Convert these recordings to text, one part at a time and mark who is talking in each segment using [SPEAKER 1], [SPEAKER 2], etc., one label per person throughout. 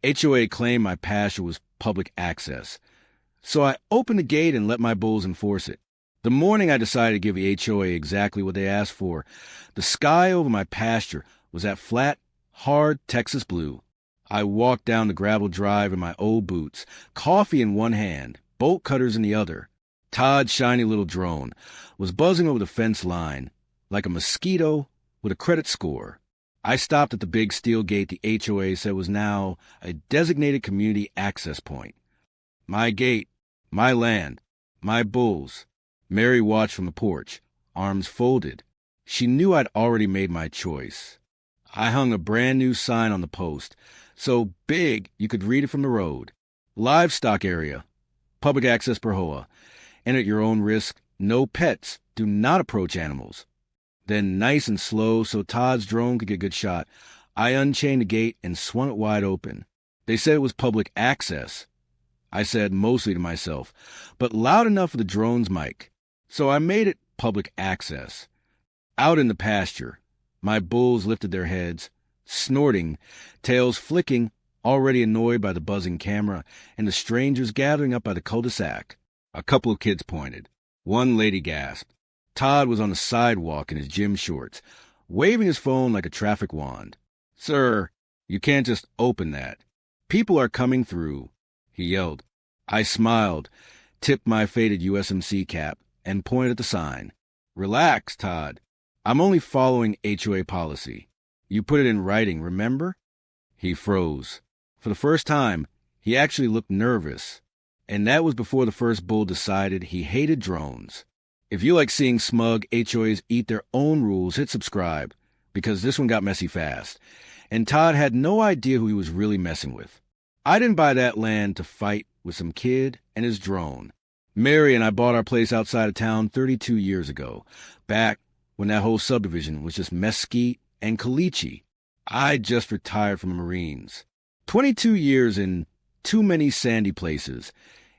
[SPEAKER 1] HOA claimed my pasture was public access, so I opened the gate and let my bulls enforce it. The morning I decided to give the HOA exactly what they asked for, the sky over my pasture was that flat, hard Texas blue. I walked down the gravel drive in my old boots, coffee in one hand, bolt cutters in the other. Todd's shiny little drone was buzzing over the fence line like a mosquito with a credit score. I stopped at the big steel gate the HOA said was now a designated community access point. My gate, my land, my bulls. Mary watched from the porch, arms folded. She knew I'd already made my choice. I hung a brand new sign on the post, so big you could read it from the road. Livestock area, public access per HOA, and at your own risk, no pets, do not approach animals. Then, nice and slow so Todd's drone could get a good shot, I unchained the gate and swung it wide open. They said it was public access. I said mostly to myself, but loud enough for the drone's mic. So I made it public access. Out in the pasture, my bulls lifted their heads, snorting, tails flicking, already annoyed by the buzzing camera and the strangers gathering up by the cul-de-sac. A couple of kids pointed. One lady gasped. Todd was on the sidewalk in his gym shorts, waving his phone like a traffic wand. "Sir, you can't just open that. People are coming through," he yelled. I smiled, tipped my faded USMC cap, and pointed at the sign. "Relax, Todd. I'm only following HOA policy. You put it in writing, remember?" He froze. For the first time, he actually looked nervous. And that was before the first bull decided he hated drones. If you like seeing smug HOAs eat their own rules, hit subscribe, because this one got messy fast. And Todd had no idea who he was really messing with. I didn't buy that land to fight with some kid and his drone. Mary and I bought our place outside of town 32 years ago, back when that whole subdivision was just mesquite and caliche. I just retired from the Marines. 22 years in too many sandy places.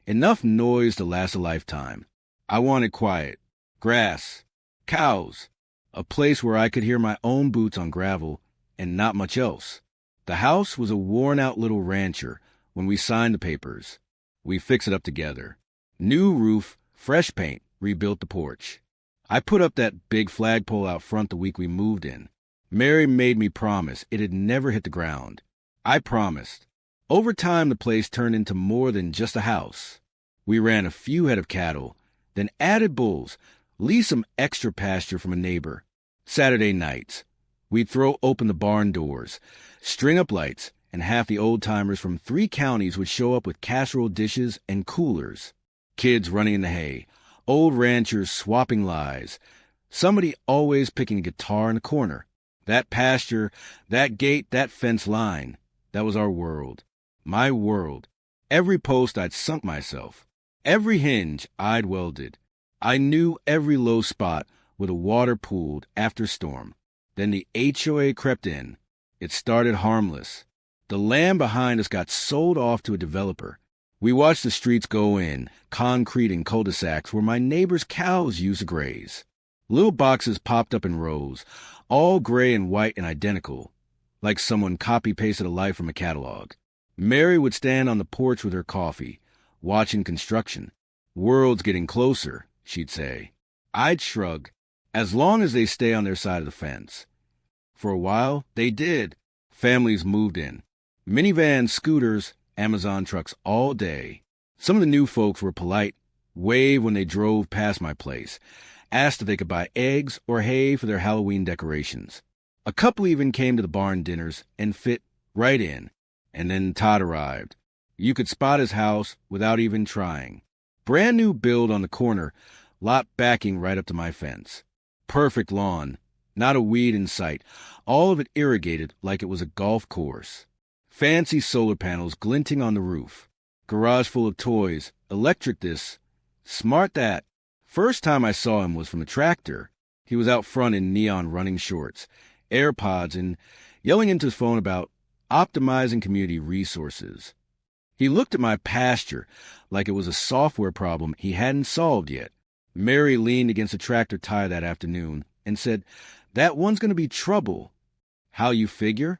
[SPEAKER 1] Enough noise to last a lifetime. I wanted quiet, grass, cows, a place where I could hear my own boots on gravel, and not much else. The house was a worn-out little rancher when we signed the papers. We fixed it up together. New roof, fresh paint, rebuilt the porch. I put up that big flagpole out front the week we moved in. Mary made me promise it'd never hit the ground. I promised. Over time, the place turned into more than just a house. We ran a few head of cattle, then added bulls, leased some extra pasture from a neighbor. Saturday nights, we'd throw open the barn doors, string up lights, and half the old-timers from 3 counties would show up with casserole dishes and coolers. Kids running in the hay, old ranchers swapping lies, somebody always picking a guitar in a corner. That pasture, that gate, that fence line, that was our world. My world. Every post I'd sunk myself. Every hinge I'd welded. I knew every low spot where the water pooled after storm. Then the HOA crept in. It started harmless. The land behind us got sold off to a developer. We watched the streets go in, concrete and cul-de-sacs where my neighbor's cows used to graze. Little boxes popped up in rows, all gray and white and identical, like someone copy-pasted a life from a catalog. Mary would stand on the porch with her coffee, watching construction. "World's getting closer," she'd say. I'd shrug, as long as they stay on their side of the fence. For a while, they did. Families moved in. Minivans, scooters, Amazon trucks all day. Some of the new folks were polite, waved when they drove past my place, asked if they could buy eggs or hay for their Halloween decorations. A couple even came to the barn dinners and fit right in. And then Todd arrived. You could spot his house without even trying. Brand new build on the corner, lot backing right up to my fence. Perfect lawn, not a weed in sight, all of it irrigated like it was a golf course. Fancy solar panels glinting on the roof. Garage full of toys, electric this, smart that. First time I saw him was from the tractor. He was out front in neon running shorts, AirPods, and yelling into his phone about optimizing community resources. He looked at my pasture like it was a software problem he hadn't solved yet. Mary leaned against a tractor tire that afternoon and said, "That one's going to be trouble." "How you figure?"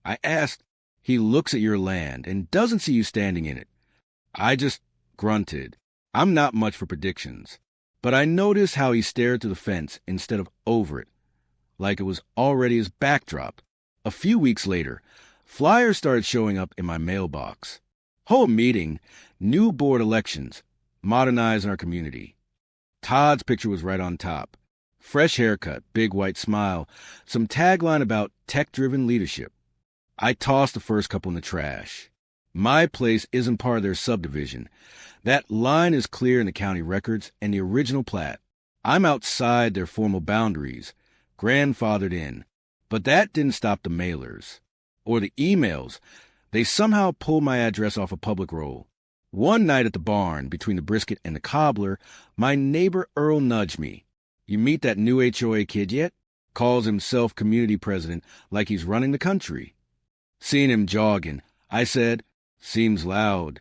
[SPEAKER 1] I asked, He looks at your land and doesn't see you standing in it. I just grunted. I'm not much for predictions, but I noticed how he stared through the fence instead of over it, like it was already his backdrop. A few weeks later, flyers started showing up in my mailbox. HOA meeting, new board elections, modernizing our community. Todd's picture was right on top. Fresh haircut, big white smile, some tagline about tech-driven leadership. I tossed the first couple in the trash. My place isn't part of their subdivision. That line is clear in the county records and the original plat. I'm outside their formal boundaries, grandfathered in. But that didn't stop the mailers. Or the emails. They somehow pulled my address off a public roll. One night at the barn, between the brisket and the cobbler, my neighbor Earl nudged me. You meet that new HOA kid yet? Calls himself community president like he's running the country. Seeing him jogging, I said, seems loud.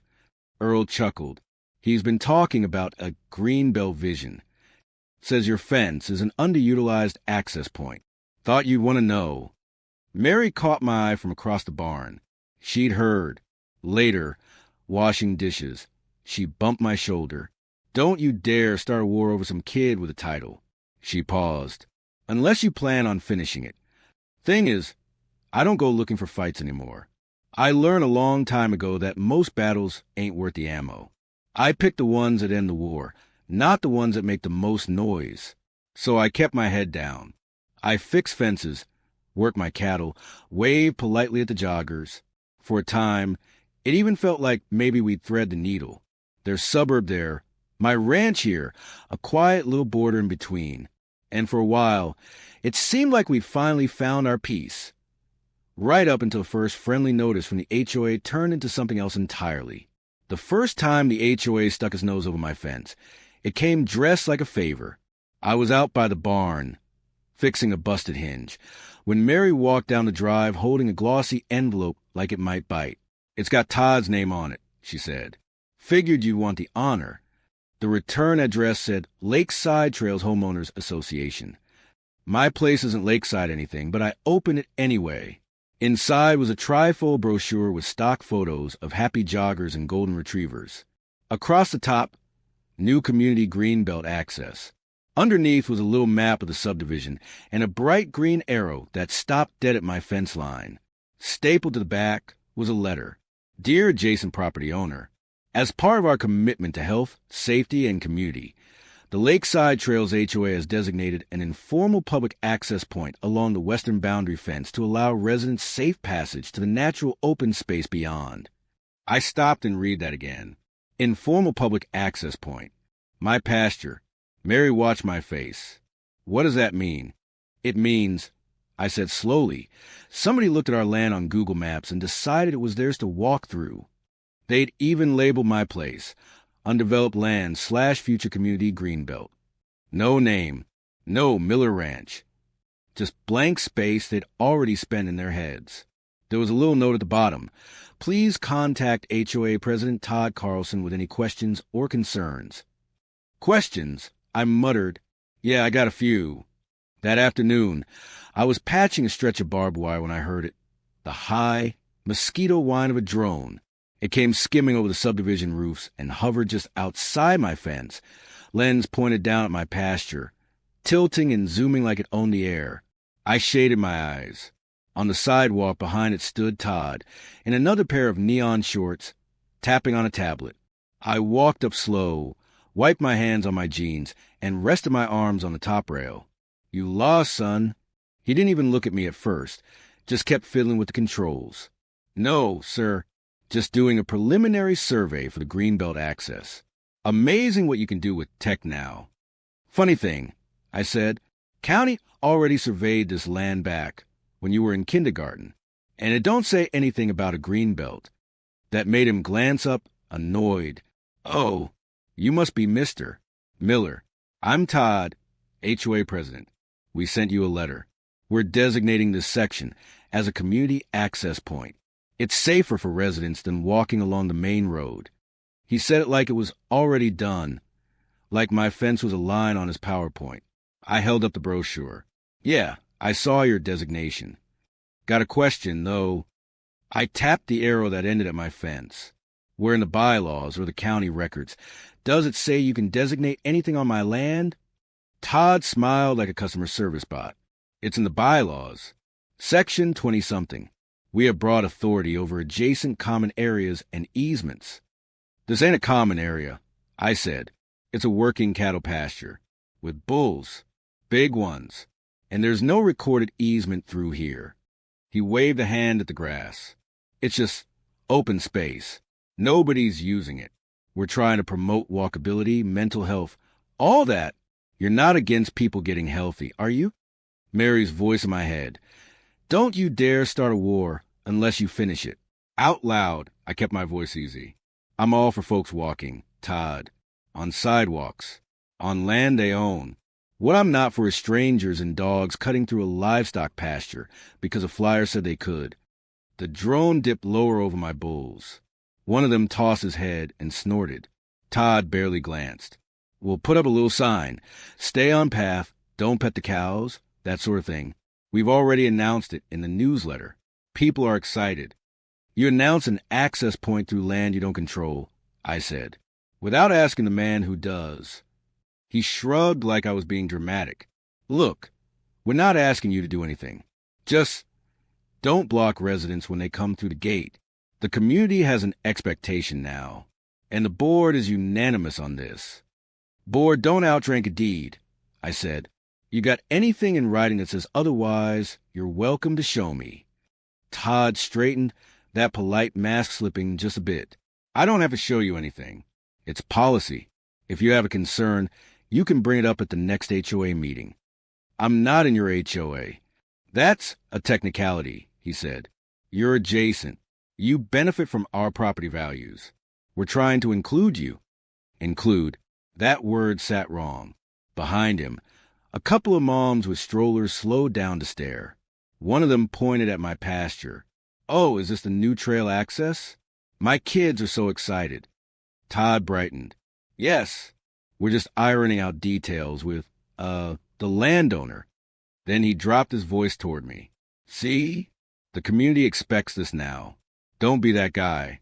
[SPEAKER 1] Earl chuckled. He's been talking about a greenbelt vision. Says your fence is an underutilized access point. Thought you'd want to know. Mary caught my eye from across the barn. She'd heard. Later, washing dishes, she bumped my shoulder. Don't you dare start a war over some kid with a title. She paused. Unless you plan on finishing it. Thing is, I don't go looking for fights anymore. I learned a long time ago that most battles ain't worth the ammo. I pick the ones that end the war, not the ones that make the most noise. So I kept my head down. I fixed fences, worked my cattle, waved politely at the joggers. For a time, it even felt like maybe we'd thread the needle. There's suburb there, my ranch here, a quiet little border in between. And for a while, it seemed like we'd finally found our peace. Right up until the first friendly notice from the HOA turned into something else entirely. The first time the HOA stuck his nose over my fence, it came dressed like a favor. I was out by the barn, fixing a busted hinge, when Mary walked down the drive holding a glossy envelope like it might bite. It's got Todd's name on it, she said. Figured you'd want the honor. The return address said Lakeside Trails Homeowners Association. My place isn't lakeside anything, but I opened it anyway. Inside was a trifold brochure with stock photos of happy joggers and golden retrievers. Across the top, new community greenbelt access. Underneath was a little map of the subdivision and a bright green arrow that stopped dead at my fence line. Stapled to the back was a letter. Dear adjacent property owner, as part of our commitment to health, safety, and community, the Lakeside Trails HOA has designated an informal public access point along the western boundary fence to allow residents safe passage to the natural open space beyond. I stopped and read that again. Informal public access point. My pasture. Mary watched my face. What does that mean? It means, I said slowly, somebody looked at our land on Google Maps and decided it was theirs to walk through. They'd even labeled my place, undeveloped land / future community greenbelt. No name, no Miller Ranch. Just blank space they'd already spent in their heads. There was a little note at the bottom. Please contact HOA President Todd Carlson with any questions or concerns. Questions? I muttered. Yeah, I got a few. That afternoon, I was patching a stretch of barbed wire when I heard it. The high, mosquito whine of a drone. It came skimming over the subdivision roofs and hovered just outside my fence, lens pointed down at my pasture, tilting and zooming like it owned the air. I shaded my eyes. On the sidewalk behind it stood Todd, in another pair of neon shorts, tapping on a tablet. I walked up slow, wiped my hands on my jeans, and rested my arms on the top rail. You lost, son. He didn't even look at me at first, just kept fiddling with the controls. No, sir. Just doing a preliminary survey for the greenbelt access. Amazing what you can do with tech now. Funny thing, I said, county already surveyed this land back when you were in kindergarten, and it don't say anything about a greenbelt. That made him glance up, annoyed. Oh, you must be Mr. Miller. I'm Todd, HOA president. We sent you a letter. We're designating this section as a community access point. It's safer for residents than walking along the main road. He said it like it was already done, like my fence was a line on his PowerPoint. I held up the brochure. Yeah, I saw your designation. Got a question, though. I tapped the arrow that ended at my fence. Where in the bylaws or the county records does it say you can designate anything on my land? Todd smiled like a customer service bot. It's in the bylaws. Section 20-something. We have broad authority over adjacent common areas and easements. This ain't a common area, I said. It's a working cattle pasture. With bulls. Big ones. And there's no recorded easement through here. He waved a hand at the grass. It's just open space. Nobody's using it. We're trying to promote walkability, mental health, all that. You're not against people getting healthy, are you? Mary's voice in my head. Don't you dare start a war unless you finish it. Out loud, I kept my voice easy. I'm all for folks walking, Todd. On sidewalks. On land they own. What I'm not for is strangers and dogs cutting through a livestock pasture because a flyer said they could. The drone dipped lower over my bulls. One of them tossed his head and snorted. Todd barely glanced. We'll put up a little sign. Stay on path, don't pet the cows, that sort of thing. We've already announced it in the newsletter. People are excited. You announce an access point through land you don't control, I said, without asking the man who does. He shrugged like I was being dramatic. Look, we're not asking you to do anything. Just don't block residents when they come through the gate. The community has an expectation now, and the board is unanimous on this. Board, don't outdrink a deed, I said. You got anything in writing that says otherwise, you're welcome to show me. Todd straightened, that polite mask slipping just a bit. I don't have to show you anything. It's policy. If you have a concern, you can bring it up at the next HOA meeting. I'm not in your HOA. That's a technicality, he said. You're adjacent. You benefit from our property values. We're trying to include you. Include. That word sat wrong. Behind him, a couple of moms with strollers slowed down to stare. One of them pointed at my pasture. Oh, is this the new trail access? My kids are so excited. Todd brightened. Yes, we're just ironing out details with, the landowner. Then he dropped his voice toward me. See? The community expects this now. Don't be that guy.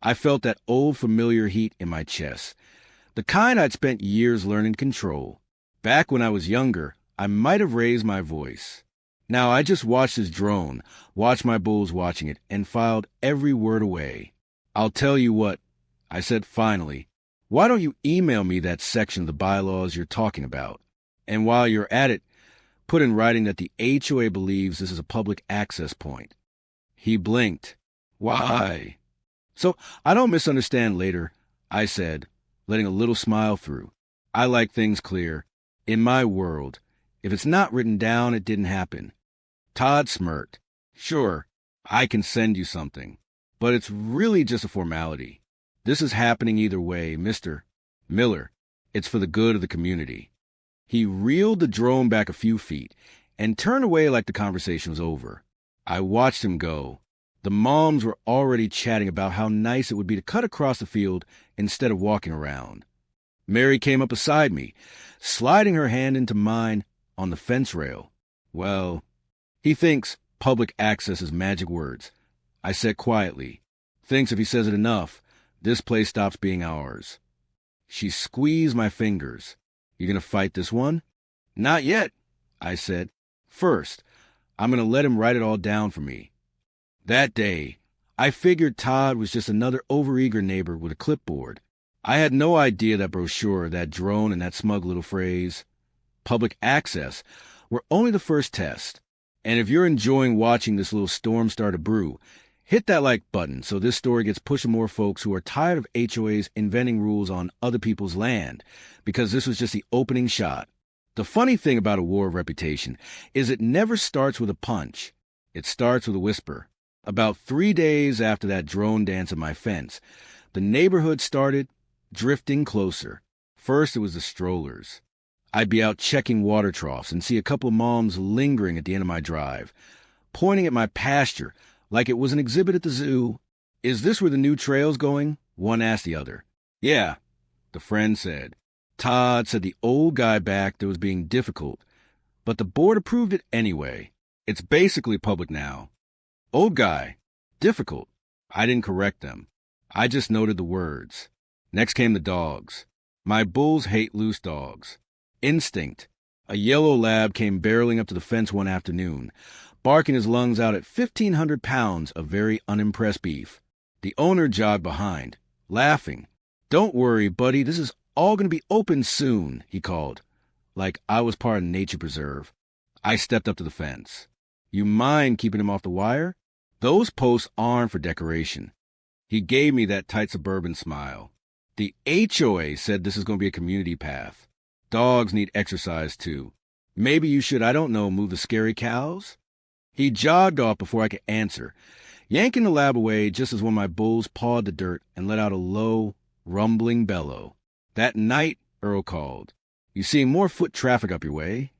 [SPEAKER 1] I felt that old familiar heat in my chest. The kind I'd spent years learning to control. Back when I was younger, I might have raised my voice. Now I just watched his drone, watched my bulls watching it, and filed every word away. I'll tell you what, I said finally. Why don't you email me that section of the bylaws you're talking about? And while you're at it, put in writing that the HOA believes this is a public access point. He blinked. Why? So I don't misunderstand later, I said, letting a little smile through. I like things clear. In my world, if it's not written down, it didn't happen. Todd smirked. Sure, I can send you something, but it's really just a formality. This is happening either way, Mr. Miller. It's for the good of the community. He reeled the drone back a few feet and turned away like the conversation was over. I watched him go. The moms were already chatting about how nice it would be to cut across the field instead of walking around. Mary came up beside me, sliding her hand into mine on the fence rail. Well, he thinks public access is magic words, I said quietly. Thinks if he says it enough, this place stops being ours. She squeezed my fingers. You gonna fight this one? Not yet, I said. First, I'm gonna let him write it all down for me. That day, I figured Todd was just another overeager neighbor with a clipboard. I had no idea that brochure, that drone, and that smug little phrase, public access, were only the first test. And if you're enjoying watching this little storm start to brew, hit that like button so this story gets pushed to more folks who are tired of HOAs inventing rules on other people's land, because this was just the opening shot. The funny thing about a war of reputation is it never starts with a punch. It starts with a whisper. About 3 days after that drone dance at my fence, the neighborhood started drifting closer. First, it was the strollers. I'd be out checking water troughs and see a couple of moms lingering at the end of my drive, pointing at my pasture like it was an exhibit at the zoo. Is this where the new trail's going? One asked the other. Yeah, the friend said. Todd said the old guy back there was being difficult, but the board approved it anyway. It's basically public now. Old guy, difficult. I didn't correct them. I just noted the words. Next came the dogs. My bulls hate loose dogs. Instinct. A yellow lab came barreling up to the fence one afternoon, barking his lungs out at 1,500 pounds of very unimpressed beef. The owner jogged behind, laughing. "Don't worry, buddy, this is all going to be open soon," he called, like I was part of nature preserve. I stepped up to the fence. "You mind keeping him off the wire? Those posts aren't for decoration." He gave me that tight suburban smile. "The HOA said this is going to be a community path. Dogs need exercise too. Maybe you should, I don't know, move the scary cows?" He jogged off before I could answer, yanking the lab away just as one of my bulls pawed the dirt and let out a low, rumbling bellow. "That night," Earl called. "You seeing more foot traffic up your way?"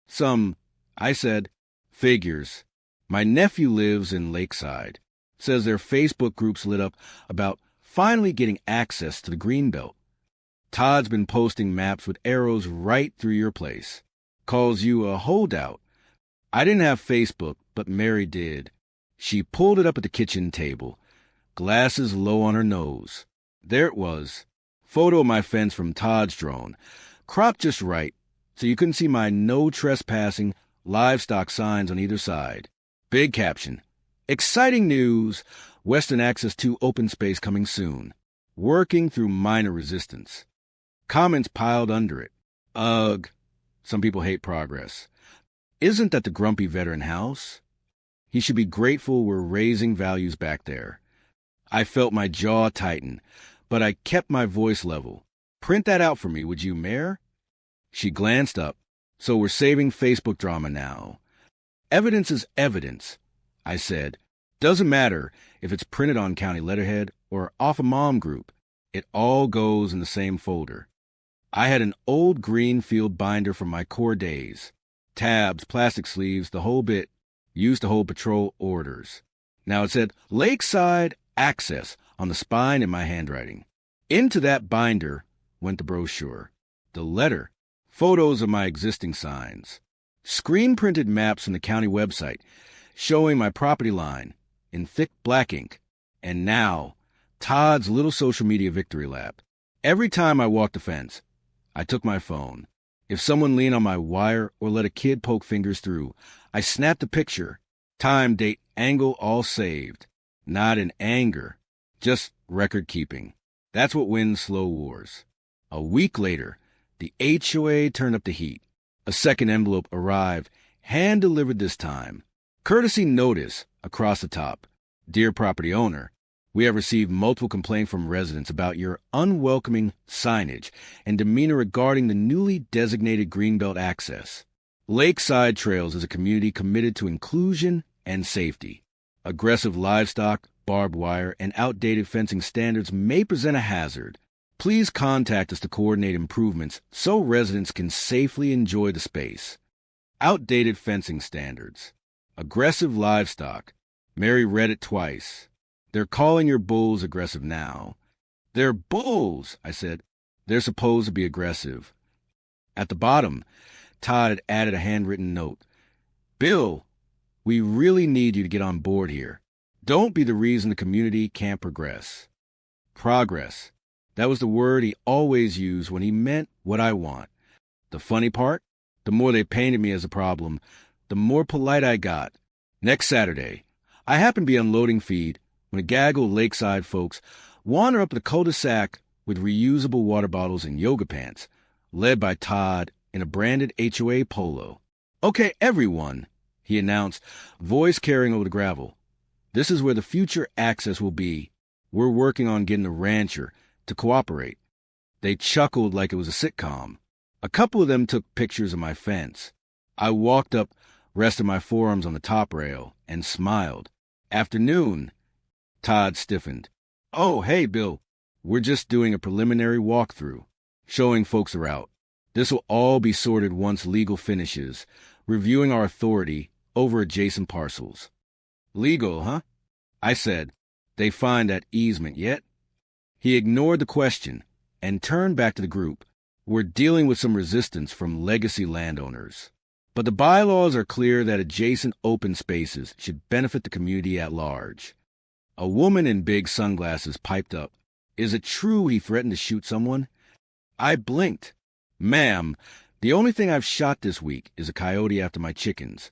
[SPEAKER 1] "Some," I said. "Figures. My nephew lives in Lakeside. Says their Facebook groups lit up about finally getting access to the Greenbelt. Todd's been posting maps with arrows right through your place. Calls you a holdout." I didn't have Facebook, but Mary did. She pulled it up at the kitchen table, glasses low on her nose. There it was. Photo of my fence from Todd's drone, cropped just right, so you couldn't see my no trespassing livestock signs on either side. Big caption. "Exciting news. Western Access 2 open space coming soon. Working through minor resistance." Comments piled under it. "Ugh. Some people hate progress. Isn't that the grumpy veteran house? He should be grateful we're raising values back there." I felt my jaw tighten, but I kept my voice level. "Print that out for me, would you, Mayor?" She glanced up. "So we're saving Facebook drama now." "Evidence is evidence," I said. "Doesn't matter if it's printed on county letterhead or off a mom group. It all goes in the same folder." I had an old green field binder from my core days. Tabs, plastic sleeves, the whole bit, used to hold patrol orders. Now it said Lakeside Access on the spine in my handwriting. Into that binder went the brochure, the letter, photos of my existing signs, screen-printed maps from the county website showing my property line in thick black ink, and now Todd's little social media victory lap. Every time I walked the fence, I took my phone. If someone leaned on my wire or let a kid poke fingers through, I snapped a picture. Time, date, angle, all saved. Not in anger, just record keeping. That's what wins slow wars. A week later, the HOA turned up the heat. A second envelope arrived, hand-delivered this time. Courtesy notice across the top. "Dear property owner, we have received multiple complaints from residents about your unwelcoming signage and demeanor regarding the newly designated Greenbelt access. Lakeside Trails is a community committed to inclusion and safety. Aggressive livestock, barbed wire, and outdated fencing standards may present a hazard. Please contact us to coordinate improvements so residents can safely enjoy the space." Outdated fencing standards. Aggressive livestock. Mary read it twice. "They're calling your bulls aggressive now." "They're bulls," I said. "They're supposed to be aggressive." At the bottom, Todd had added a handwritten note. "Bill, we really need you to get on board here. Don't be the reason the community can't progress." Progress. That was the word he always used when he meant what I want. The funny part? The more they painted me as a problem, the more polite I got. Next Saturday, I happened to be unloading feed when a gaggle of Lakeside folks wander up the cul-de-sac with reusable water bottles and yoga pants, led by Todd in a branded HOA polo. "Okay, everyone," he announced, voice carrying over the gravel. "This is where the future access will be. We're working on getting the rancher to cooperate." They chuckled like it was a sitcom. A couple of them took pictures of my fence. I walked up, rested my forearms on the top rail, and smiled. "Afternoon." Todd stiffened. "Oh, hey, Bill. We're just doing a preliminary walkthrough, showing folks the route. This will all be sorted once legal finishes, reviewing our authority over adjacent parcels." "Legal, huh?" I said. "They find that easement yet?" He ignored the question and turned back to the group. "We're dealing with some resistance from legacy landowners. But the bylaws are clear that adjacent open spaces should benefit the community at large. A woman in big sunglasses piped up. Is it true he threatened to shoot someone? I blinked. Ma'am, the only thing I've shot this week is a coyote after my chickens.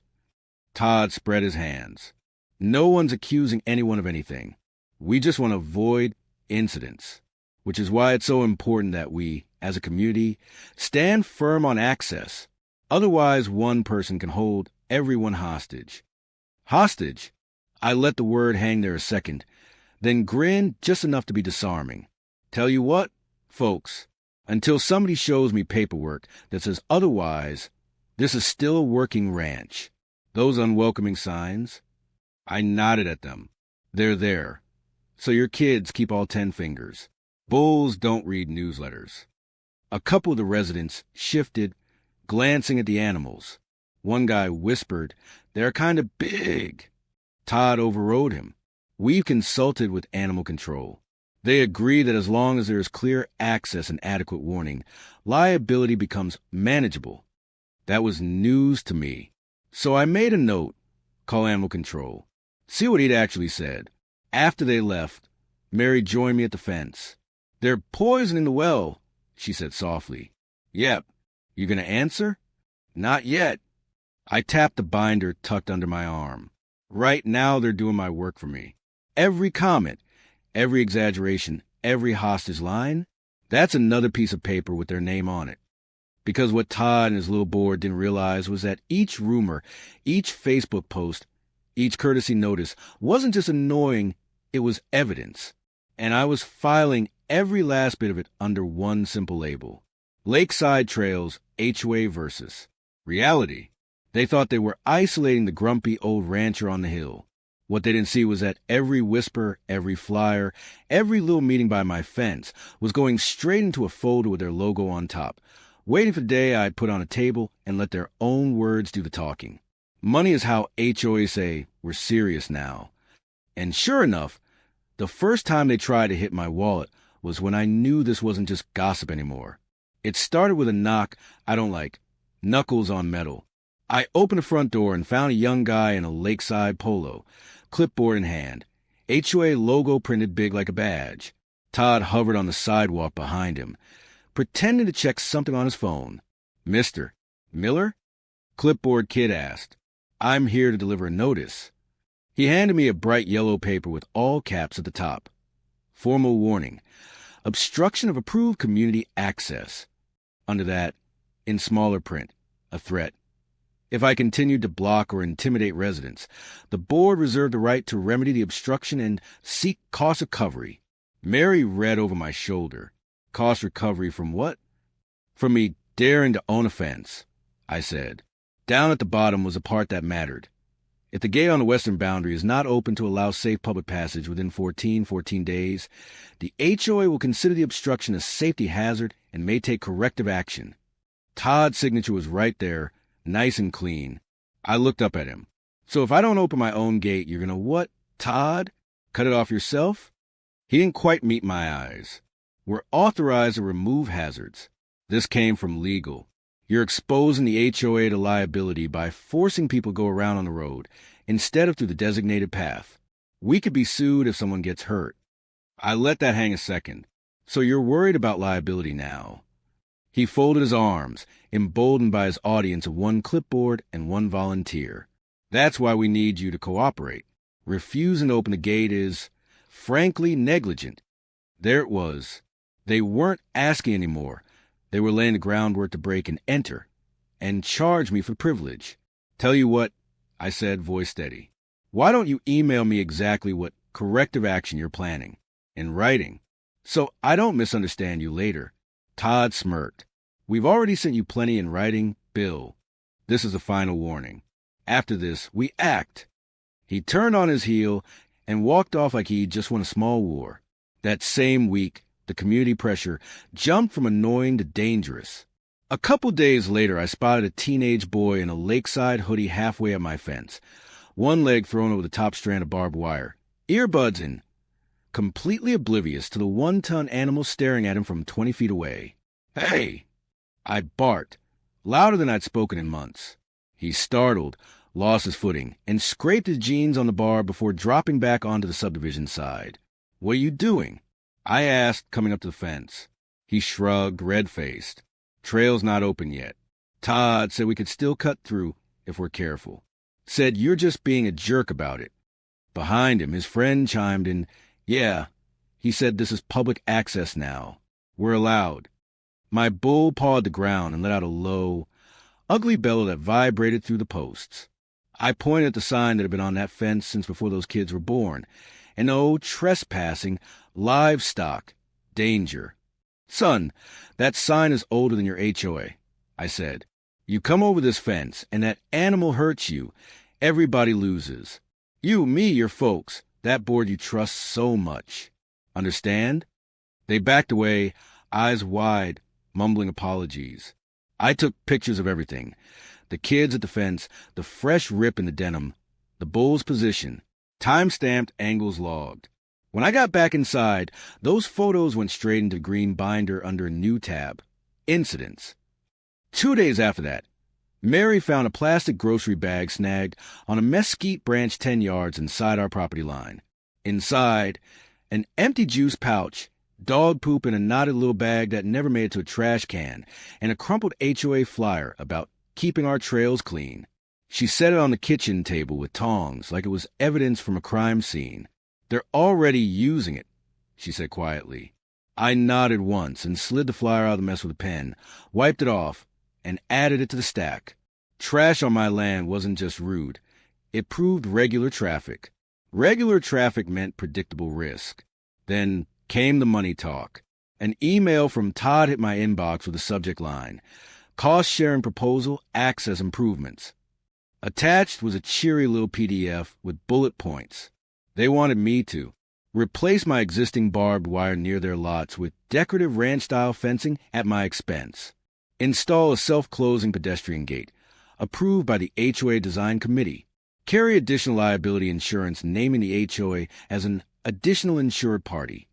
[SPEAKER 1] Todd spread his hands. No one's accusing anyone of anything. We just want to avoid incidents, which is why it's so important that we, as a community, stand firm on access. Otherwise, one person can hold everyone hostage. Hostage? I let the word hang there a second, then grinned just enough to be disarming. Tell you what, folks, until somebody shows me paperwork that says otherwise, this is still a working ranch. Those unwelcoming signs, I nodded at them. They're there. So your kids keep all 10 fingers. Bulls don't read newsletters. A couple of the residents shifted, glancing at the animals. One guy whispered, "They're kind of big." Todd overrode him. We've consulted with animal control. They agree that as long as there is clear access and adequate warning, liability becomes manageable. That was news to me. So I made a note, call animal control. See what he'd actually said. After they left, Mary joined me at the fence. "They're poisoning the well," she said softly. "Yep. You gonna answer?" "Not yet." I tapped the binder tucked under my arm. Right now they're doing my work for me. Every comment, every exaggeration, every hostage line, that's another piece of paper with their name on it. Because what Todd and his little board didn't realize was that each rumor, each Facebook post, each courtesy notice wasn't just annoying, it was evidence. And I was filing every last bit of it under one simple label. Lakeside Trails, HOA versus reality. They thought they were isolating the grumpy old rancher on the hill. What they didn't see was that every whisper, every flyer, every little meeting by my fence was going straight into a folder with their logo on top, waiting for the day I'd put on a table and let their own words do the talking. Money is how HOAs say we're serious now. And sure enough, the first time they tried to hit my wallet was when I knew this wasn't just gossip anymore. It started with a knock I don't like, knuckles on metal. I opened the front door and found a young guy in a lakeside polo, clipboard in hand, HOA logo printed big like a badge. Todd hovered on the sidewalk behind him, pretending to check something on his phone. "Mr. Miller?" Clipboard kid asked. "I'm here to deliver a notice." He handed me a bright yellow paper with all caps at the top. Formal warning. Obstruction of approved community access. Under that, in smaller print, a threat. If I continued to block or intimidate residents, the board reserved the right to remedy the obstruction and seek cost recovery. Mary read over my shoulder. Cost recovery from what? From me daring to own a fence, I said. Down at the bottom was the part that mattered. If the gate on the western boundary is not open to allow safe public passage within 14 days, the HOA will consider the obstruction a safety hazard and may take corrective action. Todd's signature was right there, nice and clean. I looked up at him. "So if I don't open my own gate, you're gonna what, Todd? Cut it off yourself?" He didn't quite meet my eyes. "We're authorized to remove hazards." This came from legal. You're exposing the HOA to liability by forcing people to go around on the road instead of through the designated path. We could be sued if someone gets hurt. I let that hang a second. "So you're worried about liability now?" He folded his arms, emboldened by his audience of one clipboard and one volunteer. "That's why we need you to cooperate. Refusing to open the gate is, frankly, negligent." There it was. They weren't asking anymore. They were laying the groundwork to break and enter, and charge me for privilege. "Tell you what," I said, voice steady. "Why don't you email me exactly what corrective action you're planning, in writing, so I don't misunderstand you later?" Todd smirked. "We've already sent you plenty in writing, Bill. This is a final warning. After this, we act." He turned on his heel and walked off like he'd just won a small war. That same week, the community pressure jumped from annoying to dangerous. A couple days later, I spotted a teenage boy in a lakeside hoodie halfway up my fence, one leg thrown over the top strand of barbed wire, earbuds in, completely oblivious to the 1-ton animal staring at him from 20 feet away. "Hey!" I barked, louder than I'd spoken in months. He startled, lost his footing, and scraped his jeans on the bar before dropping back onto the subdivision side. "What are you doing?" I asked, coming up to the fence. He shrugged, red-faced. "Trail's not open yet. Todd said we could still cut through if we're careful. Said you're just being a jerk about it." Behind him, his friend chimed in, "Yeah." He said this is public access now. We're allowed. My bull pawed the ground and let out a low, ugly bellow that vibrated through the posts. I pointed at the sign that had been on that fence since before those kids were born. And oh, trespassing, livestock, danger. "Son, that sign is older than your HOA," I said. "You come over this fence, and that animal hurts you. Everybody loses. You, me, your folks, that board you trust so much. Understand?" They backed away, eyes wide, mumbling apologies. I took pictures of everything. The kids at the fence, the fresh rip in the denim, the bull's position, time-stamped, angles logged. When I got back inside, those photos went straight into the green binder under a new tab. Incidents. 2 days after that, Mary found a plastic grocery bag snagged on a mesquite branch 10 yards inside our property line. Inside, an empty juice pouch, dog poop in a knotted little bag that never made it to a trash can, and a crumpled HOA flyer about keeping our trails clean. She set it on the kitchen table with tongs like it was evidence from a crime scene. "They're already using it," she said quietly. I nodded once and slid the flyer out of the mess with a pen, wiped it off, and added it to the stack. Trash on my land wasn't just rude. It proved regular traffic. Regular traffic meant predictable risk. Then came the money talk. An email from Todd hit my inbox with a subject line: "Cost-sharing proposal, access improvements." Attached was a cheery little PDF with bullet points. They wanted me to replace my existing barbed wire near their lots with decorative ranch-style fencing at my expense. Install a self-closing pedestrian gate, approved by the HOA Design Committee. Carry additional liability insurance naming the HOA as an additional insured party.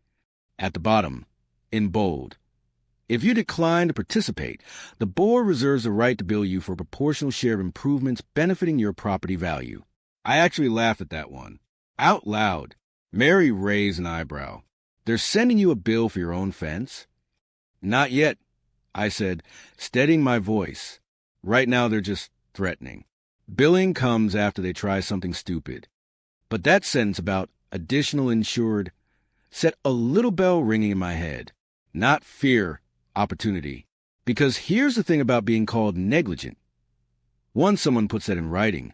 [SPEAKER 1] At the bottom, in bold, "If you decline to participate, the board reserves the right to bill you for a proportional share of improvements benefiting your property value." I actually laughed at that one. Out loud. Mary raised an eyebrow. "They're sending you a bill for your own fence?" "Not yet," I said, steadying my voice. "Right now they're just threatening. Billing comes after they try something stupid." But that sentence about additional insured set a little bell ringing in my head. Not fear, opportunity. Because here's the thing about being called negligent. Once someone puts that in writing,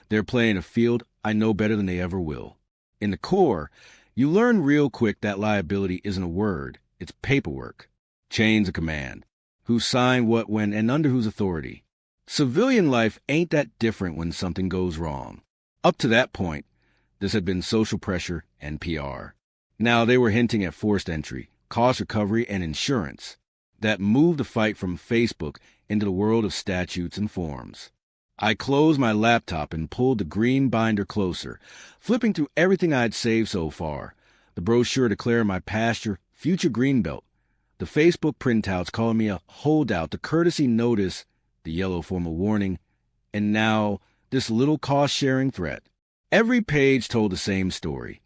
[SPEAKER 1] they're playing a field I know better than they ever will. In the core, you learn real quick that liability isn't a word, it's paperwork. Chains of command. Who signed what, when, and under whose authority. Civilian life ain't that different when something goes wrong. Up to that point, this had been social pressure and PR. Now they were hinting at forced entry, cost recovery, and insurance. That moved the fight from Facebook into the world of statutes and forms. I closed my laptop and pulled the green binder closer, flipping through everything I'd saved so far. The brochure declaring my Pasture future greenbelt, the Facebook printouts calling me a holdout, the courtesy notice, the yellow formal warning, and now this little cost-sharing threat. Every page told the same story.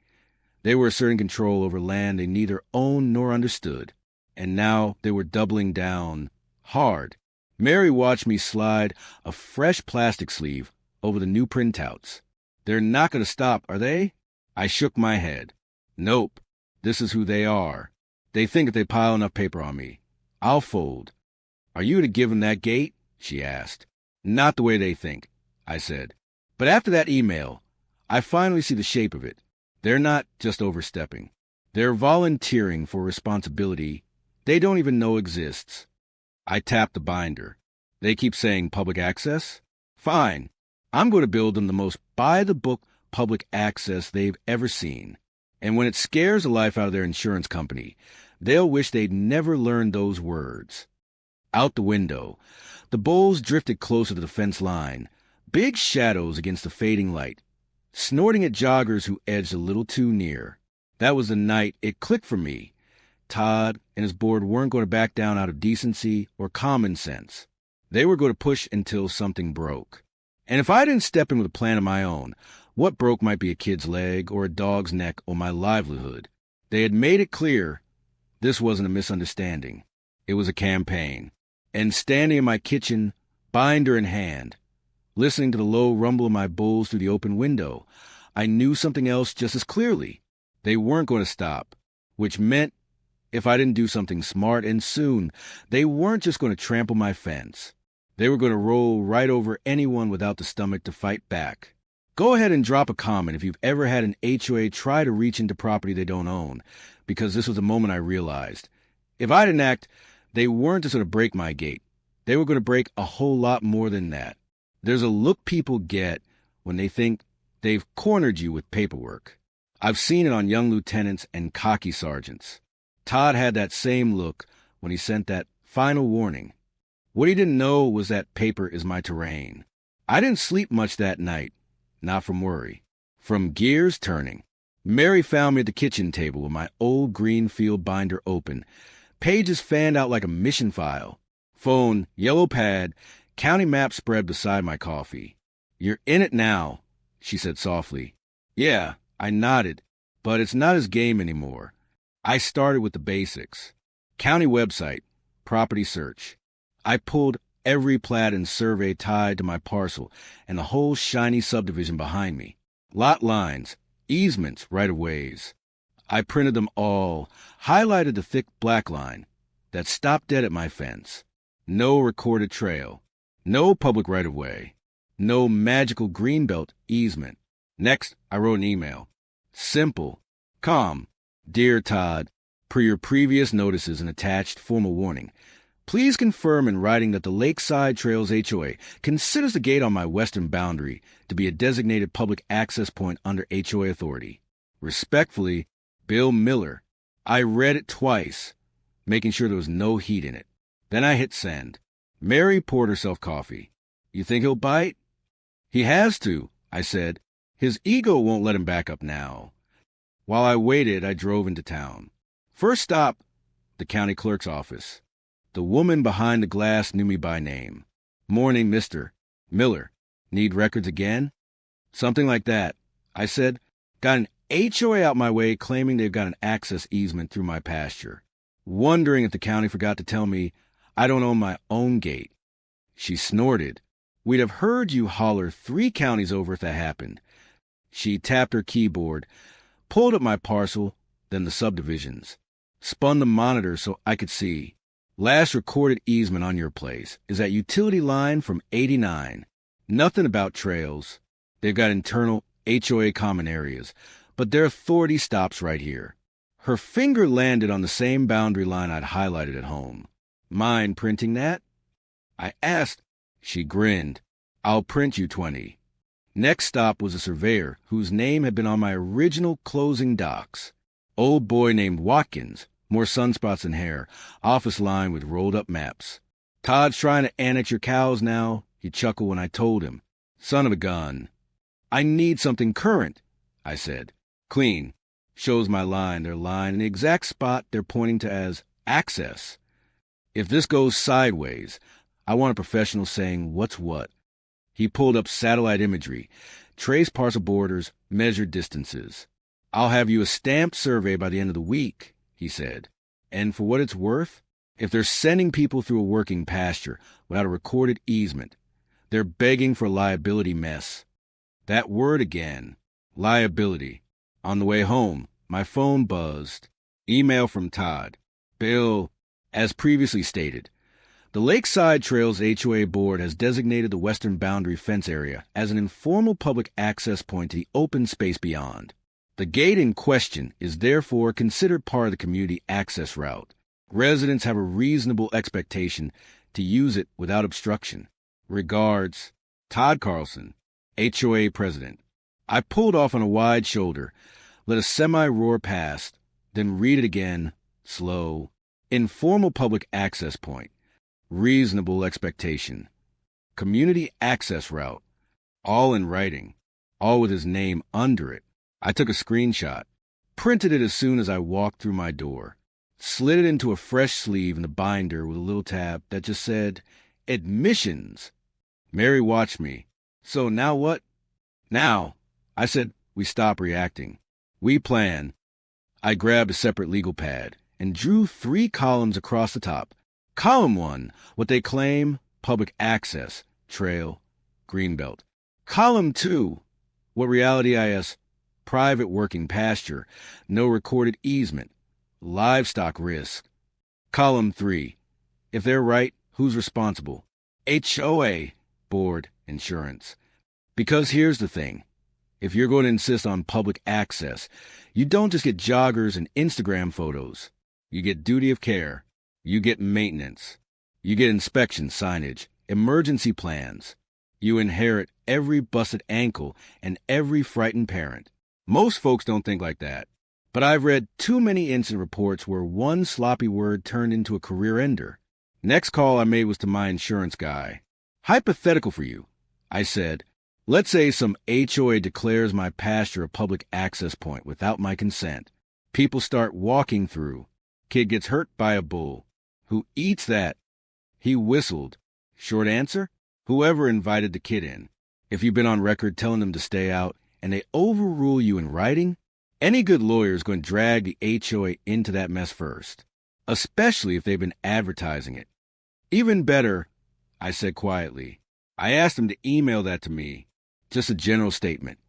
[SPEAKER 1] They were asserting control over land they neither owned nor understood, and now they were doubling down hard. Mary watched me slide a fresh plastic sleeve over the new printouts. "They're not going to stop, are they?" I shook my head. "Nope. This is who they are. They think if they pile enough paper on me, I'll fold." "Are you to give them that gate?" she asked. "Not the way they think," I said. But after that email, I finally see the shape of it. They're not just overstepping. They're volunteering for responsibility they don't even know exists. I tapped the binder. They keep saying public access? Fine. I'm going to build them the most by-the-book public access they've ever seen. And when it scares the life out of their insurance company, they'll wish they'd never learned those words. Out the window, the bulls drifted closer to the fence line, big shadows against the fading light, snorting at joggers who edged a little too near. That was the night it clicked for me. Todd and his board weren't going to back down out of decency or common sense. They were going to push until something broke. And if I didn't step in with a plan of my own, what broke might be a kid's leg or a dog's neck or my livelihood. They had made it clear this wasn't a misunderstanding. It was a campaign. And standing in my kitchen, binder in hand, listening to the low rumble of my bulls through the open window, I knew something else just as clearly. They weren't going to stop, which meant if I didn't do something smart and soon, they weren't just going to trample my fence. They were going to roll right over anyone without the stomach to fight back. Go ahead and drop a comment if you've ever had an HOA try to reach into property they don't own, because this was the moment I realized. If I didn't act, they weren't just going to break my gate. They were going to break a whole lot more than that. There's a look people get when they think they've cornered you with paperwork. I've seen it on young lieutenants and cocky sergeants. Todd had that same look when he sent that final warning. What he didn't know was that paper is my terrain. I didn't sleep much that night, not from worry, from gears turning. Mary found me at the kitchen table with my old Greenfield binder open, pages fanned out like a mission file, phone, yellow pad, county map spread beside my coffee. "You're in it now," she said softly. "Yeah," I nodded, "but it's not as game anymore." I started with the basics. County website, property search. I pulled every plat and survey tied to my parcel and the whole shiny subdivision behind me. Lot lines, easements, right-of-ways. I printed them all, highlighted the thick black line that stopped dead at my fence. No recorded trail. No public right-of-way. No magical greenbelt easement. Next, I wrote an email. Simple. Calm. Dear Todd, per your previous notices and attached formal warning, please confirm in writing that the Lakeside Trails HOA considers the gate on my western boundary to be a designated public access point under HOA authority. Respectfully, Bill Miller. I read it twice, making sure there was no heat in it. Then I hit send. Mary poured herself coffee. "You think he'll bite?" "He has to," I said. "His ego won't let him back up now." While I waited, I drove into town. First stop, the county clerk's office. The woman behind the glass knew me by name. "Morning, Mr. Miller. Need records again?" "Something like that," I said. "Got an HOA out my way claiming they've got an access easement through my pasture. Wondering if the county forgot to tell me I don't own my own gate." She snorted. "We'd have heard you holler 3 counties over if that happened." She tapped her keyboard, pulled up my parcel, then the subdivisions, spun the monitor so I could see. "Last recorded easement on your place is that utility line from '89. Nothing about trails. They've got internal HOA common areas, but their authority stops right here." Her finger landed on the same boundary line I'd highlighted at home. "Mind printing that?" I asked. She grinned. "I'll print you 20. Next stop was a surveyor whose name had been on my original closing docs. Old boy named Watkins, more sunspots than hair, office line with rolled-up maps. "Todd's trying to annex your cows now," he chuckled when I told him. "Son of a gun." "I need something current," I said. "Clean. Shows my line, their line, and the exact spot they're pointing to as access. If this goes sideways, I want a professional saying what's what." He pulled up satellite imagery, traced parcel borders, measured distances. "I'll have you a stamped survey by the end of the week," he said. "And for what it's worth, if they're sending people through a working pasture without a recorded easement, they're begging for a liability mess." That word again, liability. On the way home, my phone buzzed. Email from Todd. "Bill, as previously stated, the Lakeside Trails HOA Board has designated the western boundary fence area as an informal public access point to the open space beyond. The gate in question is therefore considered part of the community access route. Residents have a reasonable expectation to use it without obstruction. Regards, Todd Carlson, HOA President." I pulled off on a wide shoulder, let a semi-roar past, then read it again, slow. Informal public access point. Reasonable expectation. Community access route. All in writing. All with his name under it. I took a screenshot. Printed it as soon as I walked through my door. Slid it into a fresh sleeve in the binder with a little tab that just said, "Admissions." Mary watched me. So now what? Now, I said, we stop reacting. We plan. I grabbed a separate legal pad and drew 3 columns across the top. Column 1, what they claim, public access, trail, greenbelt. Column 2, what reality is, private working pasture, no recorded easement, livestock risk. Column 3, if they're right, who's responsible? HOA, board, insurance. Because here's the thing. If you're going to insist on public access, you don't just get joggers and Instagram photos. You get duty of care. You get maintenance. You get inspection signage, emergency plans. You inherit every busted ankle and every frightened parent. Most folks don't think like that. But I've read too many incident reports where one sloppy word turned into a career ender. Next call I made was to my insurance guy. Hypothetical for you, I said. Let's say some HOA declares my pasture a public access point without my consent. People start walking through. Kid gets hurt by a bull. Who eats that? He whistled. Short answer? Whoever invited the kid in. If you've been on record telling them to stay out and they overrule you in writing, any good lawyer is going to drag the HOA into that mess first, especially if they've been advertising it. Even better, I said quietly, I asked him to email that to me. Just a general statement.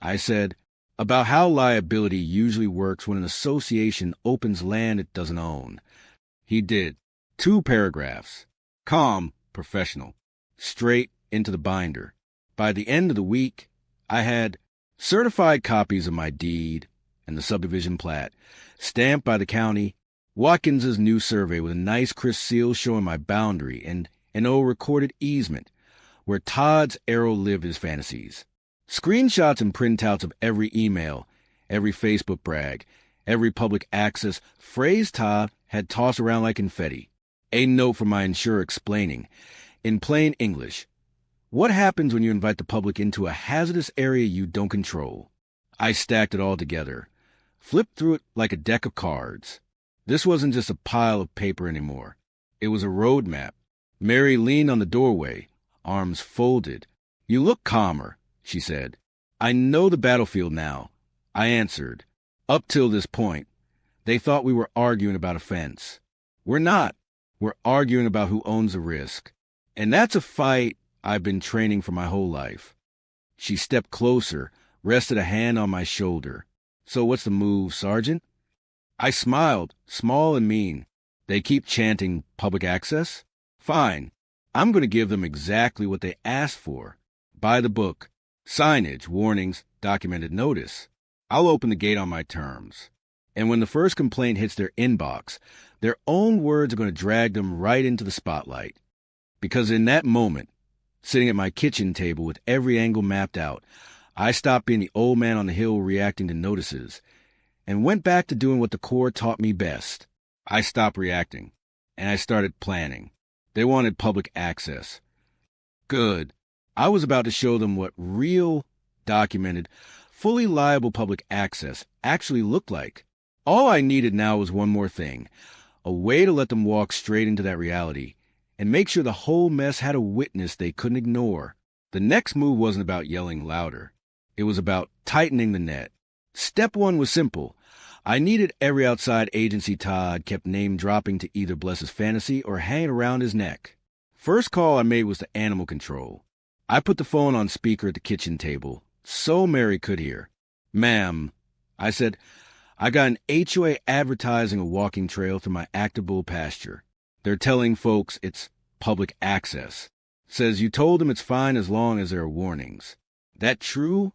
[SPEAKER 1] I said, about how liability usually works when an association opens land it doesn't own. He did. 2 paragraphs. Calm, professional. Straight into the binder. By the end of the week, I had certified copies of my deed and the subdivision plat, stamped by the county, Watkins's new survey with a nice crisp seal showing my boundary, and an old recorded easement, where Todd's arrow lived his fantasies. Screenshots and printouts of every email, every Facebook brag, every public access phrase Todd had tossed around like confetti. A note from my insurer explaining, in plain English, what happens when you invite the public into a hazardous area you don't control? I stacked it all together, flipped through it like a deck of cards. This wasn't just a pile of paper anymore. It was a road map. Mary leaned on the doorway, arms folded. You look calmer, she said. I know the battlefield now. I answered. Up till this point, they thought we were arguing about a fence. We're not. We're arguing about who owns the risk. And that's a fight I've been training for my whole life. She stepped closer, rested a hand on my shoulder. So what's the move, Sergeant? I smiled, small and mean. They keep chanting public access? Fine. I'm going to give them exactly what they asked for. By the book. Signage, warnings, documented notice. I'll open the gate on my terms. And when the first complaint hits their inbox, their own words are going to drag them right into the spotlight. Because in that moment, sitting at my kitchen table with every angle mapped out, I stopped being the old man on the hill reacting to notices and went back to doing what the Corps taught me best. I stopped reacting, and I started planning. They wanted public access. Good. I was about to show them what real, documented, fully liable public access actually looked like. All I needed now was one more thing, a way to let them walk straight into that reality and make sure the whole mess had a witness they couldn't ignore. The next move wasn't about yelling louder. It was about tightening the net. Step 1 was simple. I needed every outside agency Todd kept name-dropping to either bless his fantasy or hang around his neck. First call I made was to animal control. I put the phone on speaker at the kitchen table, so Mary could hear. Ma'am, I said, I got an HOA advertising a walking trail through my active pasture. They're telling folks it's public access. Says you told them it's fine as long as there are warnings. That true?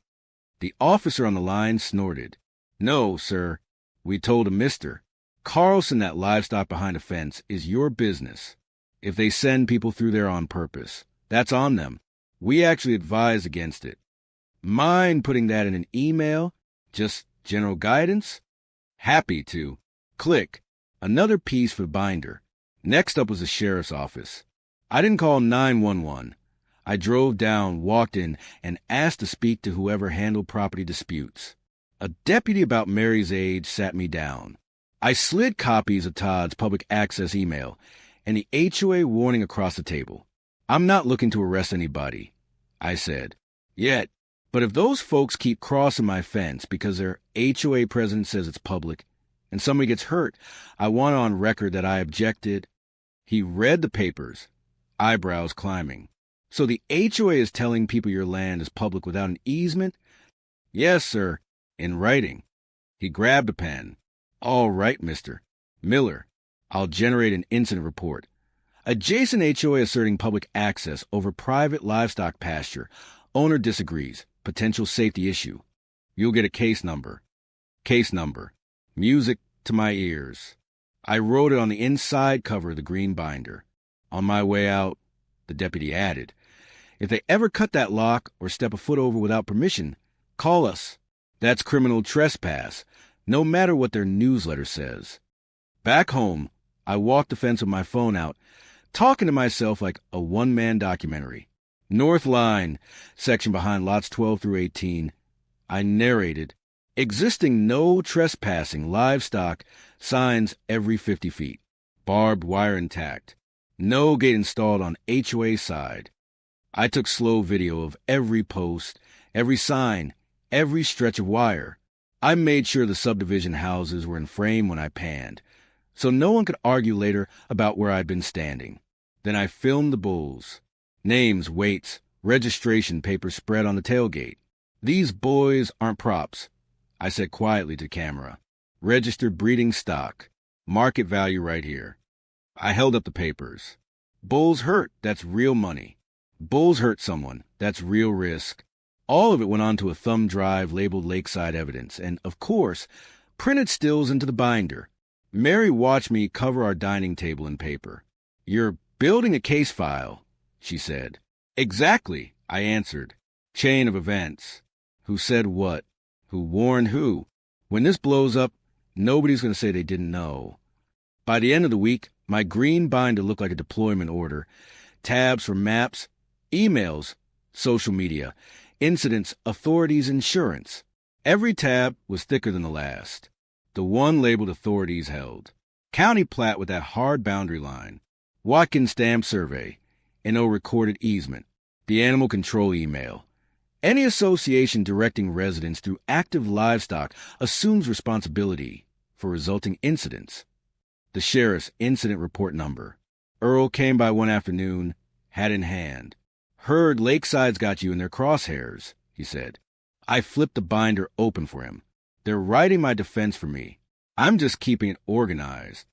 [SPEAKER 1] The officer on the line snorted. No, sir. We told him, Mister. Carlson, that livestock behind a fence, is your business. If they send people through there on purpose, that's on them. We actually advise against it. Mind putting that in an email? Just general guidance? Happy to. Click. Another piece for the binder. Next up was the sheriff's office. I didn't call 911. I drove down, walked in, and asked to speak to whoever handled property disputes. A deputy about Mary's age sat me down. I slid copies of Todd's public access email and the HOA warning across the table. I'm not looking to arrest anybody. I said. Yet, but if those folks keep crossing my fence because their HOA president says it's public and somebody gets hurt, I want on record that I objected. He read the papers, eyebrows climbing. So the HOA is telling people your land is public without an easement? Yes, sir, in writing. He grabbed a pen. All right, Mr. Miller, I'll generate an incident report. Adjacent HOA asserting public access over private livestock pasture. Owner disagrees. Potential safety issue. You'll get a case number. Case number. Music to my ears. I wrote it on the inside cover of the green binder. On my way out, the deputy added, if they ever cut that lock or step a foot over without permission, call us. That's criminal trespass, no matter what their newsletter says. Back home, I walked the fence with my phone out, talking to myself like a one-man documentary. North Line, section behind lots 12 through 18. I narrated, existing no trespassing livestock, signs every 50 feet. Barbed wire intact. No gate installed on HOA side. I took slow video of every post, every sign, every stretch of wire. I made sure the subdivision houses were in frame when I panned, so no one could argue later about where I'd been standing. Then I filmed the bulls. Names, weights, registration papers spread on the tailgate. These boys aren't props, I said quietly to camera. Registered breeding stock. Market value right here. I held up the papers. Bulls hurt, that's real money. Bulls hurt someone, that's real risk. All of it went onto a thumb drive labeled Lakeside Evidence, and, of course, printed stills into the binder. Mary watched me cover our dining table in paper. You're building a case file, she said. Exactly, I answered. Chain of events. Who said what? Who warned who? When this blows up, nobody's going to say they didn't know. By the end of the week, my green binder looked like a deployment order. Tabs for maps, emails, social media, incidents, authorities, insurance. Every tab was thicker than the last. The one labeled authorities held. County plat with that hard boundary line. Watkins stamp survey. No recorded easement. The animal control email. Any association directing residents through active livestock assumes responsibility for resulting incidents. The sheriff's incident report number. Earl came by one afternoon, hat in hand. Heard Lakeside's got you in their crosshairs, he said. I flipped the binder open for him. They're writing my defense for me. I'm just keeping it organized.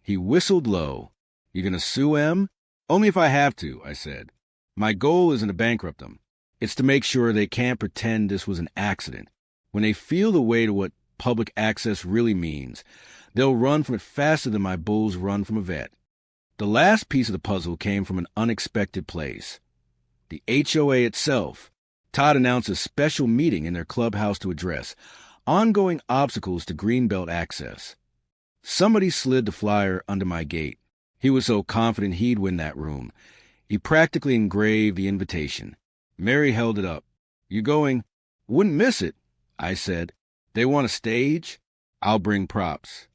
[SPEAKER 1] He whistled low. You gonna sue em? Only if I have to, I said. My goal isn't to bankrupt them. It's to make sure they can't pretend this was an accident. When they feel the weight of what public access really means, they'll run from it faster than my bulls run from a vet. The last piece of the puzzle came from an unexpected place. The HOA itself. Todd announced a special meeting in their clubhouse to address ongoing obstacles to Greenbelt access. Somebody slid the flyer under my gate. He was so confident he'd win that room. He practically engraved the invitation. Mary held it up. You going? Wouldn't miss it, I said. They want a stage? I'll bring props.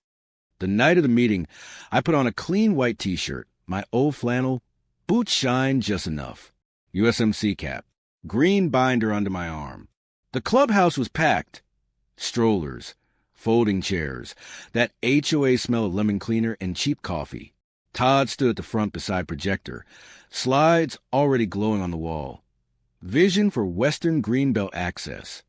[SPEAKER 1] The night of the meeting, I put on a clean white t-shirt, my old flannel, boots shine just enough, USMC cap, green binder under my arm. The clubhouse was packed. Strollers, folding chairs, that HOA smell of lemon cleaner and cheap coffee. Todd stood at the front beside projector, slides already glowing on the wall. Vision for Western Greenbelt access.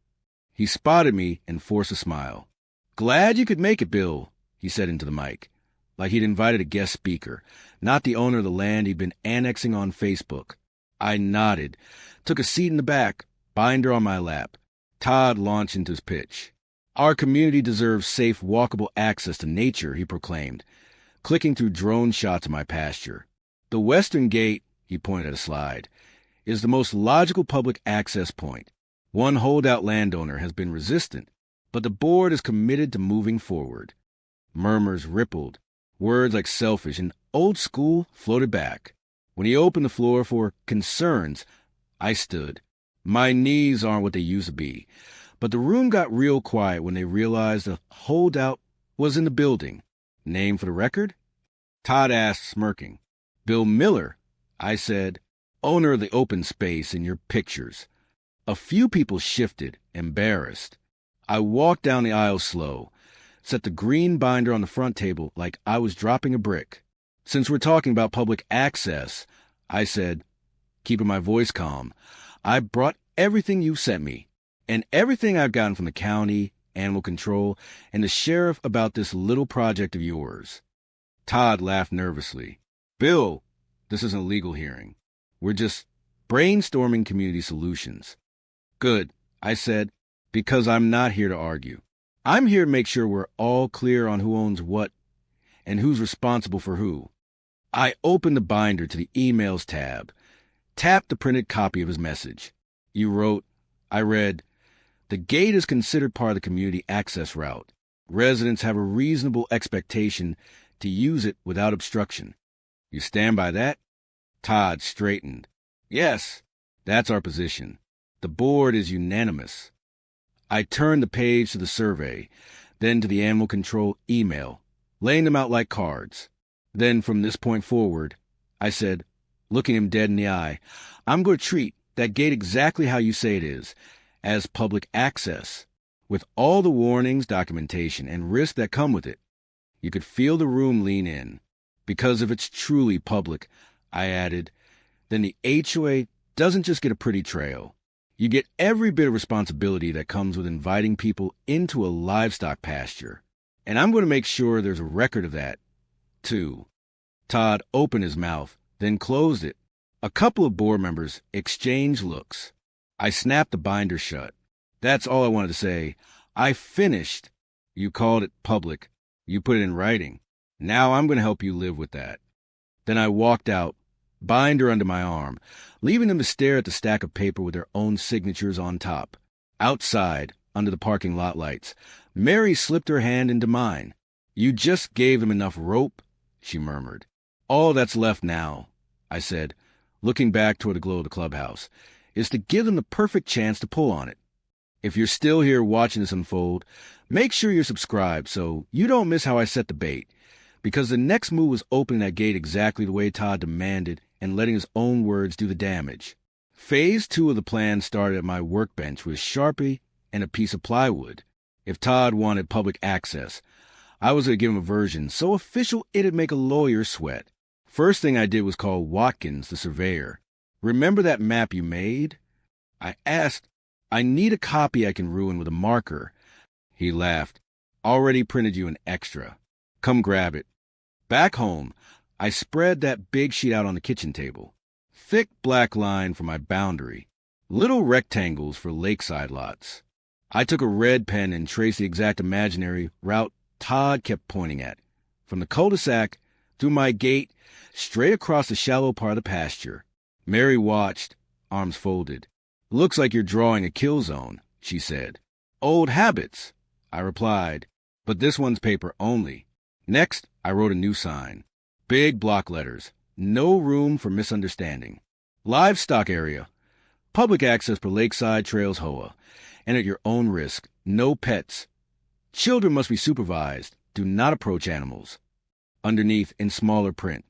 [SPEAKER 1] He spotted me and forced a smile. Glad you could make it, Bill, he said into the mic, like he'd invited a guest speaker, not the owner of the land he'd been annexing on Facebook. I nodded, took a seat in the back, binder on my lap. Todd launched into his pitch. Our community deserves safe, walkable access to nature, he proclaimed, clicking through drone shots of my pasture. The Western Gate, he pointed at a slide, is the most logical public access point. One holdout landowner has been resistant, but the board is committed to moving forward. Murmurs rippled. Words like selfish and old school floated back. When he opened the floor for concerns, I stood. My knees aren't what they used to be, but the room got real quiet when they realized the holdout was in the building. Name for the record? Todd asked, smirking. Bill Miller, I said. owner of the open space in your pictures. A few people shifted, embarrassed. I walked down the aisle slow, set the green binder on the front table like I was dropping a brick. Since we're talking about public access, I said, keeping my voice calm, I brought everything you've sent me, and everything I've gotten from the county, animal control, and the sheriff about this little project of yours. Todd laughed nervously. Bill, this isn't a legal hearing. We're just brainstorming community solutions. Good, I said, because I'm not here to argue. I'm here to make sure we're all clear on who owns what and who's responsible for who. I opened the binder to the emails tab, tapped the printed copy of his message. You wrote, I read, the gate is considered part of the community access route. Residents have a reasonable expectation to use it without obstruction. You stand by that? Todd straightened. Yes, that's our position. The board is unanimous. I turned the page to the survey, then to the animal control email, laying them out like cards. Then from this point forward, I said, looking him dead in the eye, I'm going to treat that gate exactly how you say it is, as public access, with all the warnings, documentation, and risks that come with it. You could feel the room lean in. Because if it's truly public, I added, then the HOA doesn't just get a pretty trail. You get every bit of responsibility that comes with inviting people into a livestock pasture. And I'm going to make sure there's a record of that, too. Todd opened his mouth, then closed it. A couple of board members exchanged looks. I snapped the binder shut. That's all I wanted to say. I finished. You called it public. You put it in writing. Now I'm going to help you live with that. Then I walked out, binder under my arm, leaving them to stare at the stack of paper with their own signatures on top. Outside, under the parking lot lights, Mary slipped her hand into mine. You just gave them enough rope, she murmured. All that's left now, I said, looking back toward the glow of the clubhouse, is to give them the perfect chance to pull on it. If you're still here watching this unfold, make sure you're subscribed so you don't miss how I set the bait, because the next move was opening that gate exactly the way Todd demanded and letting his own words do the damage. Phase 2 of the plan started at my workbench with Sharpie and a piece of plywood. If Todd wanted public access, I was going to give him a version so official it'd make a lawyer sweat. First thing I did was call Watkins, the surveyor. Remember that map you made? I asked. I need a copy I can ruin with a marker. He laughed. Already printed you an extra. Come grab it. Back home, I spread that big sheet out on the kitchen table. Thick black line for my boundary. Little rectangles for lakeside lots. I took a red pen and traced the exact imaginary route Todd kept pointing at. From the cul-de-sac, through my gate, straight across the shallow part of the pasture. Mary watched, arms folded. Looks like you're drawing a kill zone, she said. Old habits, I replied, but this one's paper only. Next, I wrote a new sign. Big block letters. No room for misunderstanding. Livestock area. Public access for Lakeside Trails HOA. And at your own risk. No pets. Children must be supervised. Do not approach animals. Underneath, in smaller print.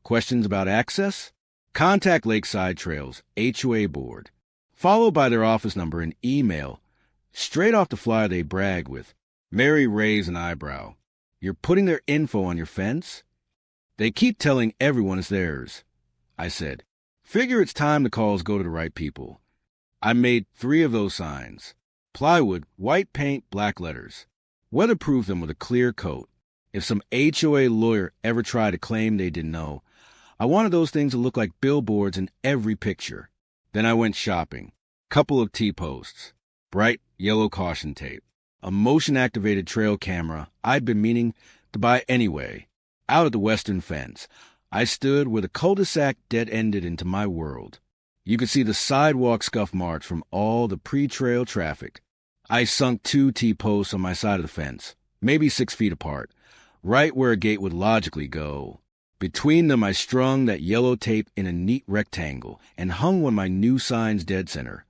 [SPEAKER 1] Questions about access? Contact Lakeside Trails, HOA board. Followed by their office number and email. Straight off the flyer they brag with. Mary raised an eyebrow. You're putting their info on your fence? They keep telling everyone it's theirs. I said, figure it's time the calls go to the right people. I made 3 of those signs. Plywood, white paint, black letters. Weatherproof them with a clear coat. If some HOA lawyer ever tried to claim they didn't know, I wanted those things to look like billboards in every picture. Then I went shopping. Couple of T-posts. Bright yellow caution tape. A motion-activated trail camera I'd been meaning to buy anyway. Out at the western fence, I stood where the cul-de-sac dead-ended into my world. You could see the sidewalk scuff marks from all the pre-trail traffic. I sunk 2 T-posts on my side of the fence, maybe 6 feet apart, right where a gate would logically go. Between them, I strung that yellow tape in a neat rectangle and hung one of my new signs dead center,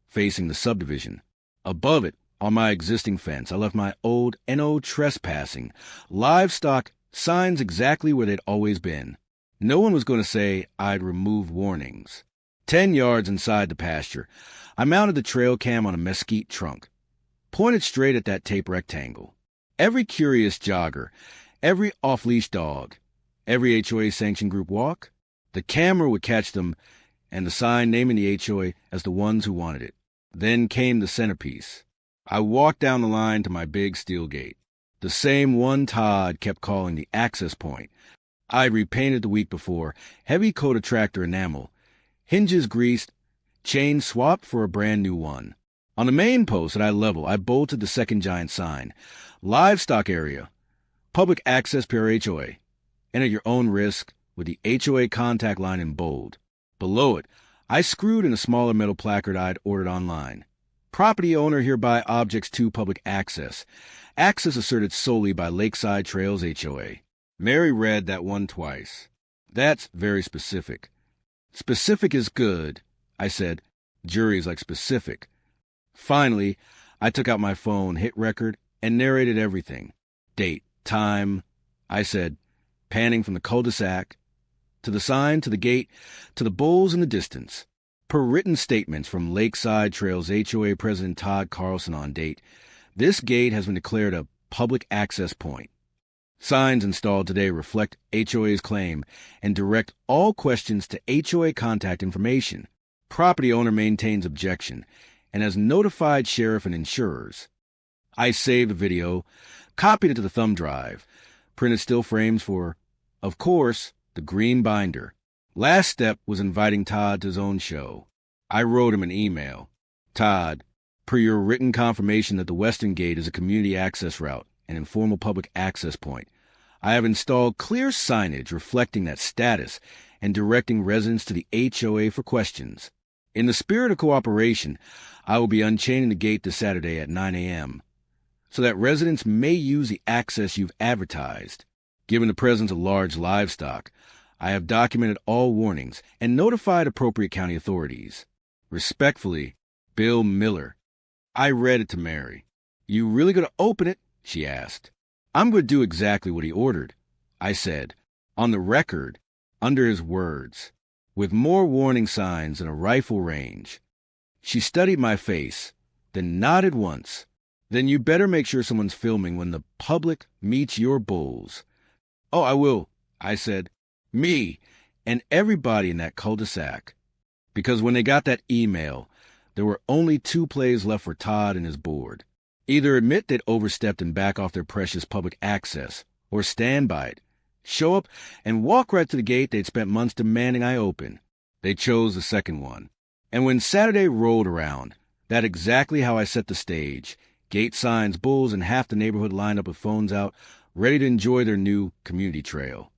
[SPEAKER 1] facing the subdivision. Above it, on my existing fence, I left my old "No trespassing" livestock signs exactly where they'd always been. No one was going to say I'd removed warnings. 10 yards inside the pasture, I mounted the trail cam on a mesquite trunk, pointed straight at that tape rectangle. Every curious jogger, every off-leash dog, every HOA-sanctioned group walk, the camera would catch them and the sign naming the HOA as the ones who wanted it. Then came the centerpiece. I walked down the line to my big steel gate. The same one Todd kept calling the access point. I repainted the week before, heavy coat of tractor enamel, hinges greased, chain swapped for a brand new one. On the main post at eye level, I bolted the second giant sign. Livestock area. Public access per HOA. And at your own risk, with the HOA contact line in bold. Below it, I screwed in a smaller metal placard I'd ordered online. Property owner hereby objects to public access. Access asserted solely by Lakeside Trails HOA. Mary read that one twice. That's very specific. Specific is good, I said. Juries like specific. Finally, I took out my phone, hit record, and narrated everything. Date, time, I said, panning from the cul-de-sac, to the sign, to the gate, to the bulls in the distance. Per written statements from Lakeside Trails HOA President Todd Carlson on date, this gate has been declared a public access point. Signs installed today reflect HOA's claim and direct all questions to HOA contact information. Property owner maintains objection and has notified sheriff and insurers. I saved the video, copied it to the thumb drive, printed still frames for, of course, the green binder. Last step was inviting Todd to his own show. I wrote him an email. Todd, per your written confirmation that the Western Gate is a community access route, an informal public access point, I have installed clear signage reflecting that status and directing residents to the HOA for questions. In the spirit of cooperation, I will be unchaining the gate this Saturday at 9 a.m. so that residents may use the access you've advertised. Given the presence of large livestock, I have documented all warnings and notified appropriate county authorities. Respectfully, Bill Miller. I read it to Mary. You really going to open it? She asked. I'm going to do exactly what he ordered, I said, on the record, under his words, with more warning signs than a rifle range. She studied my face, then nodded once. Then you better make sure someone's filming when the public meets your bulls. Oh, I will, I said. Me and everybody in that cul-de-sac. Because when they got that email, there were only 2 plays left for Todd and his board. Either admit they'd overstepped and back off their precious public access, or stand by it, show up, and walk right to the gate they'd spent months demanding I open. They chose the second one. And when Saturday rolled around, that's exactly how I set the stage. Gate signs, bulls, and half the neighborhood lined up with phones out, ready to enjoy their new community trail.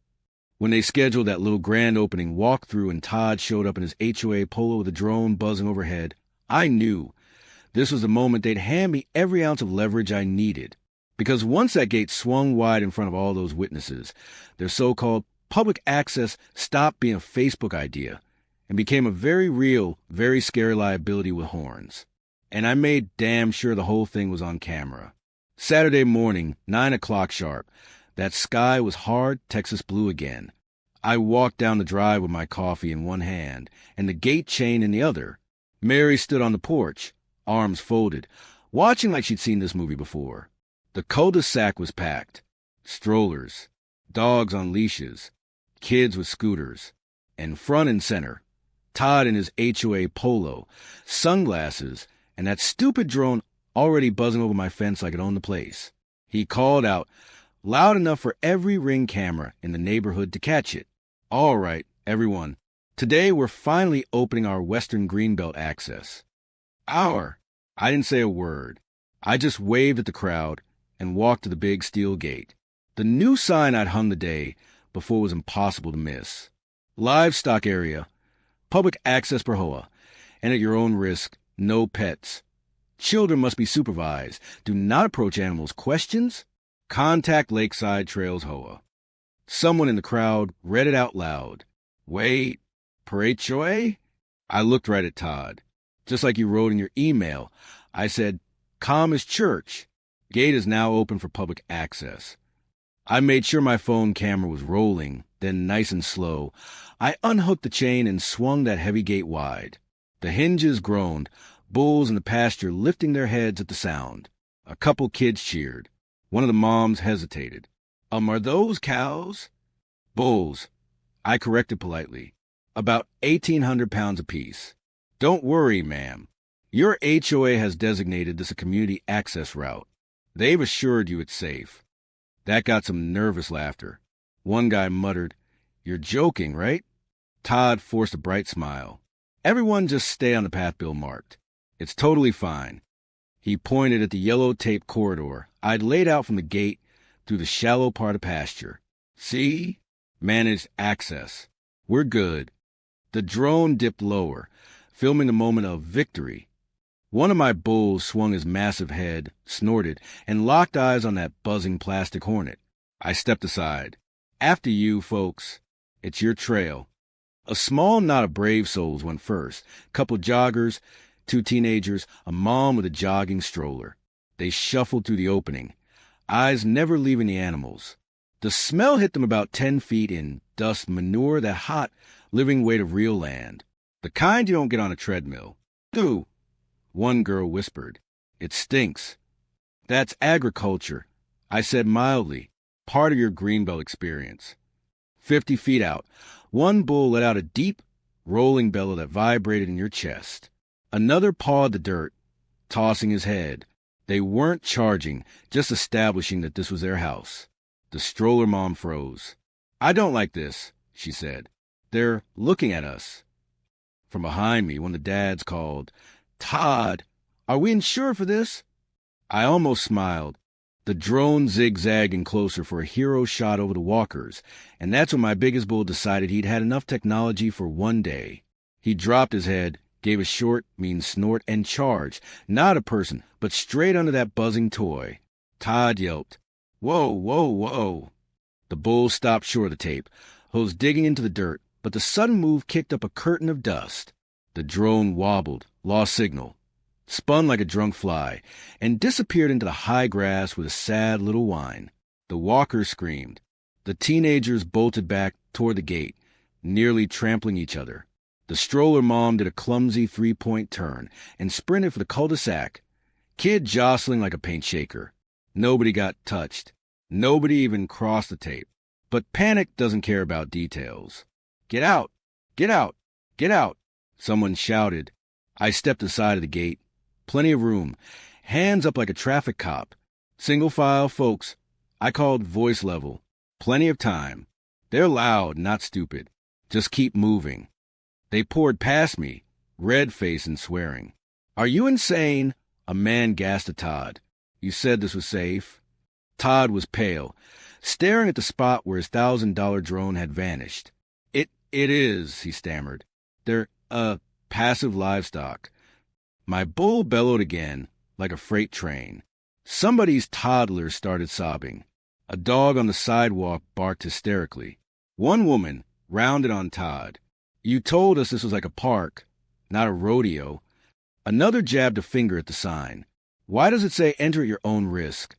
[SPEAKER 1] When they scheduled that little grand opening walkthrough and Todd showed up in his HOA Polo with a drone buzzing overhead, I knew this was the moment they'd hand me every ounce of leverage I needed. Because once that gate swung wide in front of all those witnesses, their so-called public access stopped being a Facebook idea and became a very real, very scary liability with horns. And I made damn sure the whole thing was on camera. Saturday morning, 9 o'clock sharp, that sky was hard Texas blue again. I walked down the drive with my coffee in one hand and the gate chain in the other. Mary stood on the porch, arms folded, watching like she'd seen this movie before. The cul-de-sac was packed. Strollers, dogs on leashes, kids with scooters, and front and center, Todd in his HOA Polo, sunglasses, and that stupid drone already buzzing over my fence like it owned the place. He called out, loud enough for every Ring camera in the neighborhood to catch it. All right, everyone. Today we're finally opening our Western Greenbelt access. I didn't say a word. I just waved at the crowd and walked to the big steel gate. The new sign I'd hung the day before was impossible to miss. Livestock area, public access per HOA, and at your own risk, no pets. Children must be supervised. Do not approach animals. Questions? Contact Lakeside Trails HOA. Someone in the crowd read it out loud. Wait, per HOA? I looked right at Todd. Just like you wrote in your email, I said, calm as church. Gate is now open for public access. I made sure my phone camera was rolling Then, nice and slow, I unhooked the chain and swung that heavy gate wide. The hinges groaned, bulls in the pasture lifting their heads at the sound. A couple kids cheered. One of the moms hesitated. Are those cows? Bulls, I corrected politely. About 1,800 pounds apiece. Don't worry, ma'am. Your HOA has designated this a community access route. They've assured you it's safe. That got some nervous laughter. One guy muttered, You're joking, right? Todd forced a bright smile. Everyone just stay on the path Bill marked. It's totally fine. He pointed at the yellow tape corridor I'd laid out from the gate through the shallow part of pasture. See? Managed access. We're good. The drone dipped lower, filming a moment of victory. One of my bulls swung his massive head, snorted, and locked eyes on that buzzing plastic hornet. I stepped aside. After you, folks. It's your trail. A small knot of brave souls went first. Couple joggers, 2 teenagers, a mom with a jogging stroller. They shuffled through the opening, eyes never leaving the animals. The smell hit them about 10 feet in dust, manure, that hot, living weight of real land. The kind you don't get on a treadmill. Ew, one girl whispered. It stinks. That's agriculture, I said mildly, part of your greenbelt experience. 50 feet out, one bull let out a deep, rolling bellow that vibrated in your chest. Another pawed the dirt, tossing his head. They weren't charging, just establishing that this was their house. The stroller mom froze. I don't like this, she said. They're looking at us. From behind me, one of the dads called, Todd, are we insured for this? I almost smiled. The drone zigzagging closer for a hero shot over the walkers, and that's when my biggest bull decided he'd had enough technology for one day. He dropped his head, gave a short, mean snort, and charged, not a person, but straight under that buzzing toy. Todd yelped, Whoa, whoa, whoa. The bull stopped short of the tape, hose digging into the dirt, but the sudden move kicked up a curtain of dust. The drone wobbled, lost signal, spun like a drunk fly, and disappeared into the high grass with a sad little whine. The walkers screamed. The teenagers bolted back toward the gate, nearly trampling each other. The stroller mom did a clumsy 3-point turn and sprinted for the cul-de-sac, kid jostling like a paint shaker. Nobody got touched. Nobody even crossed the tape. But panic doesn't care about details. Get out! Get out! Get out! Someone shouted. I stepped aside of the gate. Plenty of room. Hands up like a traffic cop. Single file, folks. I called voice level. Plenty of time. They're loud, not stupid. Just keep moving. They poured past me, red-faced and swearing. Are you insane? A man gasped at Todd. You said this was safe. Todd was pale, staring at the spot where his $1,000 drone had vanished. It is, he stammered. They're, passive livestock. My bull bellowed again, like a freight train. Somebody's toddler started sobbing. A dog on the sidewalk barked hysterically. One woman rounded on Todd. You told us this was like a park, not a rodeo. Another jabbed a finger at the sign. Why does it say enter at your own risk,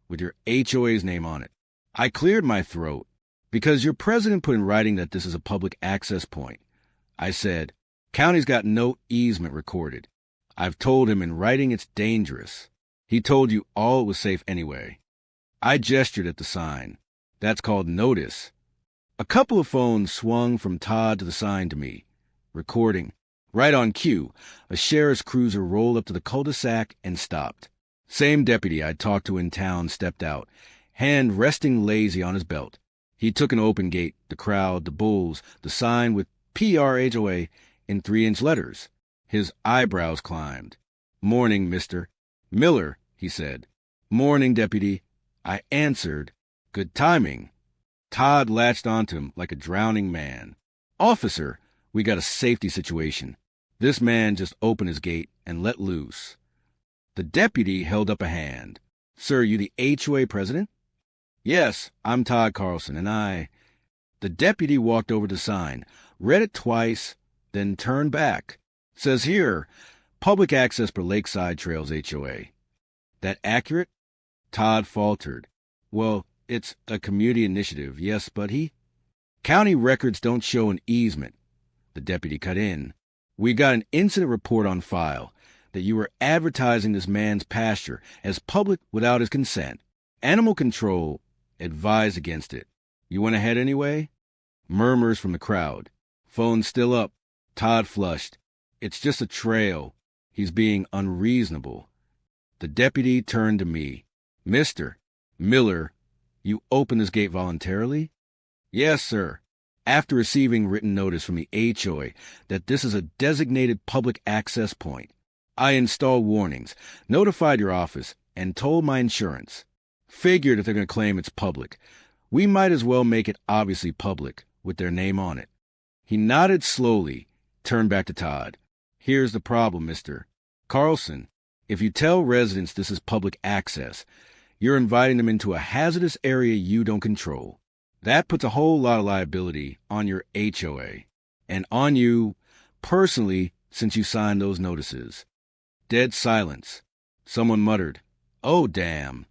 [SPEAKER 1] with your HOA's name on it? I cleared my throat. Because your president put in writing that this is a public access point. I said, county's got no easement recorded. I've told him in writing it's dangerous. He told you all it was safe anyway. I gestured at the sign. That's called notice. A couple of phones swung from Todd to the sign to me. Recording. Right on cue, a sheriff's cruiser rolled up to the cul-de-sac and stopped. Same deputy I'd talked to in town stepped out, hand resting lazy on his belt. He took an open gate, the crowd, the bulls, the sign with PRHOA in 3-inch letters. His eyebrows climbed. Morning, mister. Miller, he said. Morning, deputy. I answered. Good timing. Todd latched onto him like a drowning man. Officer, we got a safety situation. This man just opened his gate and let loose. The deputy held up a hand. Sir, you the HOA president? Yes, I'm Todd Carlson, and I... The deputy walked over to the sign, read it twice, then turned back. Says here, Public Access for Lakeside Trails HOA. That accurate? Todd faltered. Well, it's a community initiative, yes, but he... County records don't show an easement. The deputy cut in. We got an incident report on file that you were advertising this man's pasture as public without his consent. Animal control advised against it. You went ahead anyway? Murmurs from the crowd. Phone's still up. Todd flushed. It's just a trail. He's being unreasonable. The deputy turned to me. Mr. Miller, you opened this gate voluntarily? Yes, sir. After receiving written notice from the HOA that this is a designated public access point, I installed warnings, notified your office, and told my insurance. Figured if they're going to claim it's public, we might as well make it obviously public with their name on it. He nodded slowly, turned back to Todd. Here's the problem, Mr. Carlson. If you tell residents this is public access, you're inviting them into a hazardous area you don't control. That puts a whole lot of liability on your HOA and on you personally since you signed those notices. Dead silence. Someone muttered, "Oh, damn."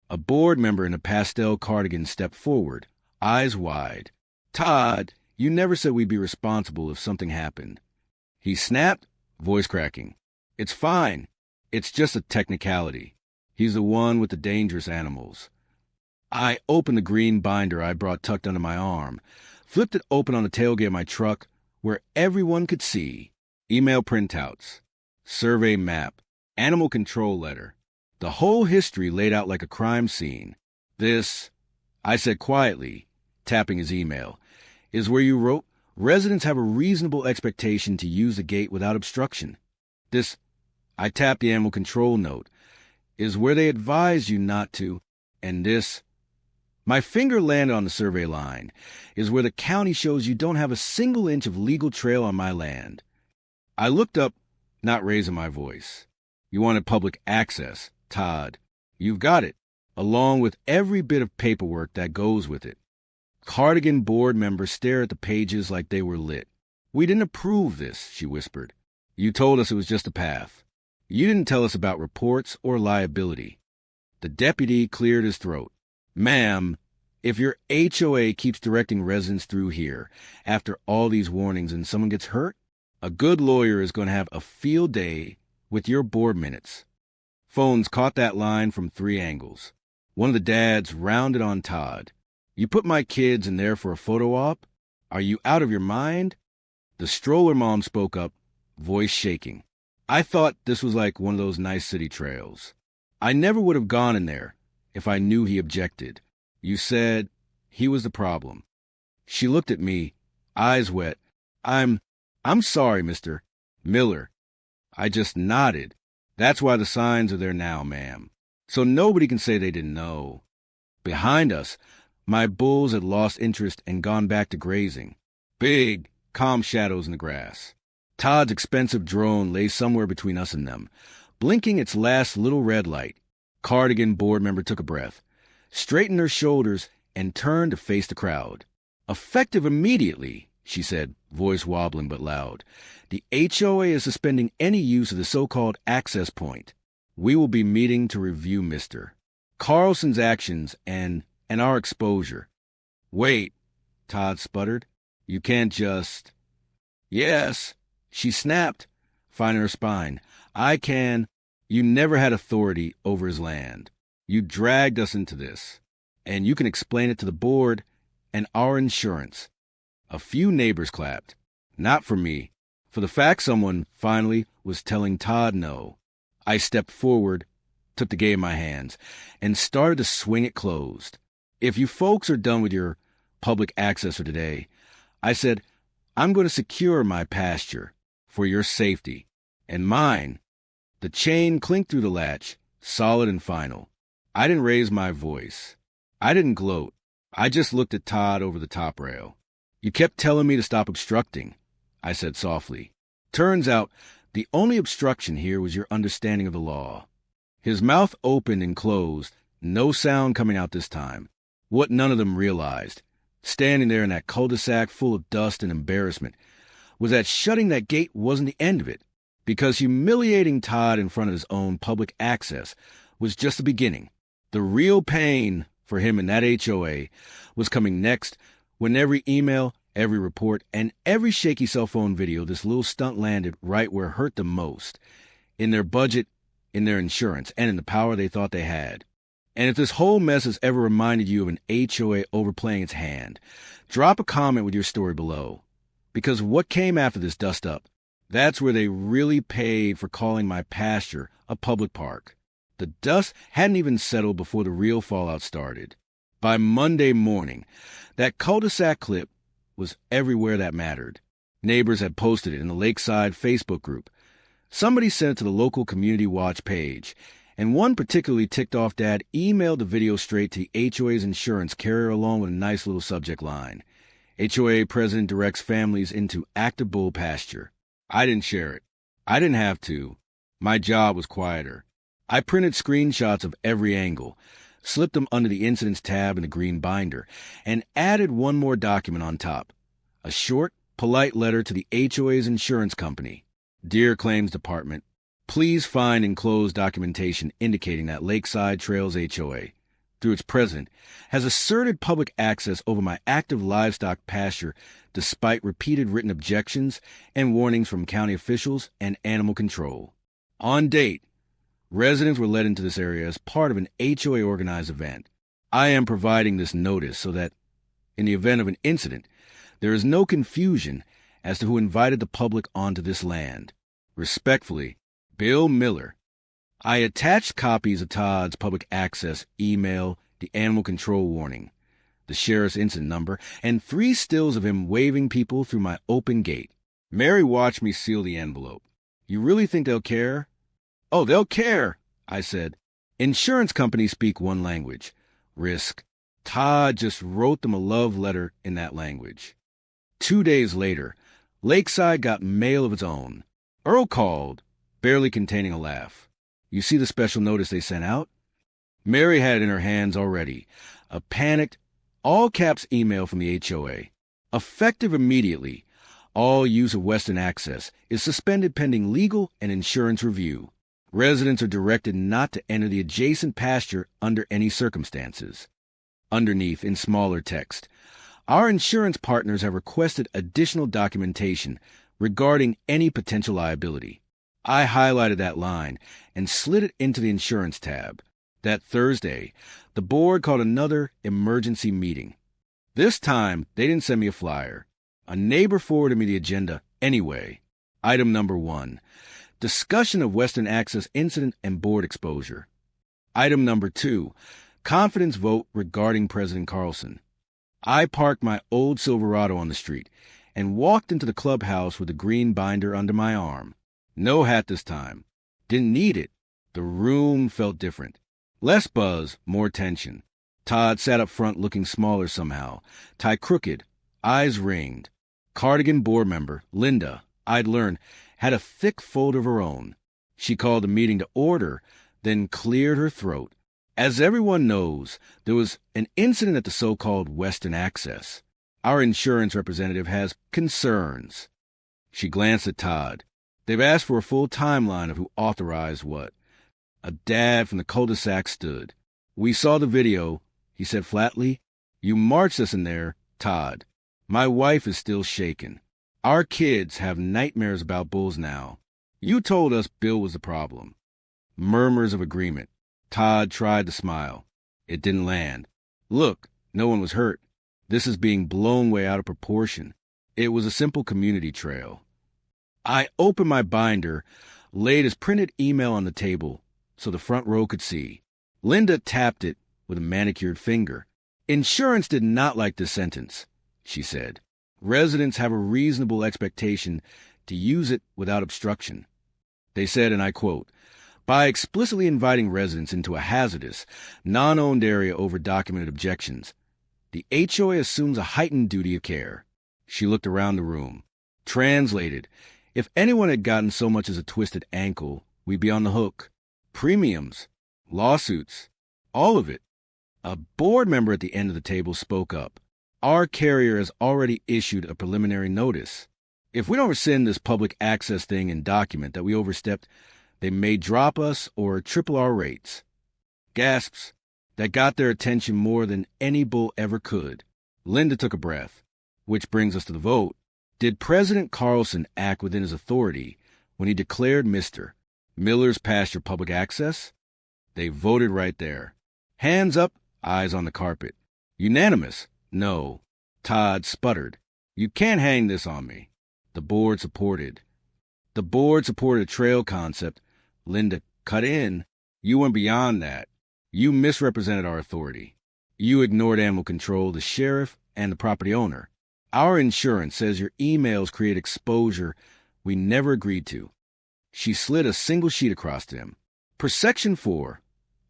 [SPEAKER 1] A board member in a pastel cardigan stepped forward, eyes wide. Todd, you never said we'd be responsible if something happened. He snapped, voice cracking. It's fine. It's just a technicality. He's the one with the dangerous animals. I opened the green binder I brought tucked under my arm, flipped it open on the tailgate of my truck where everyone could see. Email printouts, survey map, animal control letter. The whole history laid out like a crime scene. This, I said quietly, tapping his email, is where you wrote, residents have a reasonable expectation to use the gate without obstruction. This, I tapped the animal control note, is where they advise you not to, and this, my finger landed on the survey line, is where the county shows you don't have a single inch of legal trail on my land. I looked up, not raising my voice. You wanted public access, Todd. You've got it, along with every bit of paperwork that goes with it. Cardigan board members stare at the pages like they were lit. We didn't approve this, she whispered. You told us it was just a path. You didn't tell us about reports or liability. The deputy cleared his throat. Ma'am, if your HOA keeps directing residents through here after all these warnings and someone gets hurt, a good lawyer is going to have a field day with your board minutes. Phones caught that line from 3 angles. One of the dads rounded on Todd. You put my kids in there for a photo op? Are you out of your mind? The stroller mom spoke up, voice shaking. I thought this was like one of those nice city trails. I never would have gone in there if I knew he objected. You said he was the problem. She looked at me, eyes wet. I'm sorry, Mr. Miller. I just nodded. That's why the signs are there now, ma'am. So nobody can say they didn't know. Behind us, my bulls had lost interest and gone back to grazing. Big, calm shadows in the grass. Todd's expensive drone lay somewhere between us and them, blinking its last little red light. Cardigan board member took a breath, straightened her shoulders, and turned to face the crowd. Effective immediately, she said, voice wobbling but loud. The HOA is suspending any use of the so-called access point. We will be meeting to review Mr. Carlson's actions and our exposure. Wait, Todd sputtered. You can't just... Yes, she snapped, finding her spine. I can. You never had authority over his land. You dragged us into this. And you can explain it to the board and our insurance. A few neighbors clapped. Not for me. For the fact someone, finally, was telling Todd no. I stepped forward, took the gate in my hands, and started to swing it closed. If you folks are done with your public access for today, I said, I'm going to secure my pasture for your safety and mine. The chain clinked through the latch, solid and final. I didn't raise my voice. I didn't gloat. I just looked at Todd over the top rail. You kept telling me to stop obstructing, I said softly. Turns out the only obstruction here was your understanding of the law. His mouth opened and closed, no sound coming out this time. What none of them realized, standing there in that cul-de-sac full of dust and embarrassment, was that shutting that gate wasn't the end of it, because humiliating Todd in front of his own public access was just the beginning. The real pain for him in that HOA was coming next When every email, every report, and every shaky cell phone video, this little stunt landed right where it hurt them most, in their budget, in their insurance, and in the power they thought they had. And if this whole mess has ever reminded you of an HOA overplaying its hand, drop a comment with your story below. Because what came after this dust up, that's where they really paid for calling my pasture a public park. The dust hadn't even settled before the real fallout started. By Monday morning, that cul-de-sac clip was everywhere that mattered. Neighbors had posted it in the Lakeside Facebook group. Somebody sent it to the local community watch page, and one particularly ticked-off dad emailed the video straight to the HOA's insurance carrier along with a nice little subject line. HOA president directs families into active bull pasture. I didn't share it. I didn't have to. My job was quieter. I printed screenshots of every angle, slipped them under the incidents tab in the green binder, and added one more document on top. A short, polite letter to the HOA's insurance company. Dear Claims Department, please find enclosed documentation indicating that Lakeside Trails HOA, through its president, has asserted public access over my active livestock pasture despite repeated written objections and warnings from county officials and animal control. On date, residents were led into this area as part of an HOA-organized event. I am providing this notice so that, in the event of an incident, there is no confusion as to who invited the public onto this land. Respectfully, Bill Miller. I attached copies of Todd's public access email, the animal control warning, the sheriff's incident number, and 3 stills of him waving people through my open gate. Mary watched me seal the envelope. You really think they'll care? Oh, they'll care, I said. Insurance companies speak one language, risk. Todd just wrote them a love letter in that language. 2 days later, Lakeside got mail of its own. Earl called, barely containing a laugh. You see the special notice they sent out? Mary had it in her hands already. A panicked, all-caps email from the HOA. Effective immediately, all use of Western Access is suspended pending legal and insurance review. Residents are directed not to enter the adjacent pasture under any circumstances. Underneath, in smaller text, our insurance partners have requested additional documentation regarding any potential liability. I highlighted that line and slid it into the insurance tab. That Thursday, the board called another emergency meeting. This time, they didn't send me a flyer. A neighbor forwarded me the agenda anyway. Item number 1, discussion of Western Access incident and board exposure. Item number 2, confidence vote regarding President Carlson. I parked my old Silverado on the street and walked into the clubhouse with a green binder under my arm. No hat this time. Didn't need it. The room felt different. Less buzz, more tension. Todd sat up front looking smaller somehow, tie crooked, eyes ringed. Cardigan board member, Linda, I'd learned, had a thick fold of her own. She called the meeting to order, then cleared her throat. As everyone knows, there was an incident at the so-called Western Access. Our insurance representative has concerns. She glanced at Todd. They've asked for a full timeline of who authorized what. A dad from the cul-de-sac stood. We saw the video, he said flatly. You marched us in there, Todd. My wife is still shaken. Our kids have nightmares about bulls now. You told us Bill was the problem. Murmurs of agreement. Todd tried to smile. It didn't land. Look, no one was hurt. This is being blown way out of proportion. It was a simple community trail. I opened my binder, laid his printed email on the table so the front row could see. Linda tapped it with a manicured finger. Insurance did not like this sentence, she said. Residents have a reasonable expectation to use it without obstruction. They said, and I quote, by explicitly inviting residents into a hazardous, non-owned area over documented objections, the HOA assumes a heightened duty of care. She looked around the room. Translated, if anyone had gotten so much as a twisted ankle, we'd be on the hook. Premiums, lawsuits, all of it. A board member at the end of the table spoke up. Our carrier has already issued a preliminary notice. If we don't rescind this public access thing and document that we overstepped, they may drop us or triple our rates. Gasps that got their attention more than any bull ever could. Linda took a breath. Which brings us to the vote. Did President Carlson act within his authority when he declared Mr. Miller's Pasture public access? They voted right there. Hands up, eyes on the carpet. Unanimous, no. Todd sputtered. You can't hang this on me. The board supported. The board supported a trail concept. Linda cut in. You went beyond that. You misrepresented our authority. You ignored animal control, the sheriff, and the property owner. Our insurance says your emails create exposure we never agreed to. She slid a single sheet across to him. Per Section 4,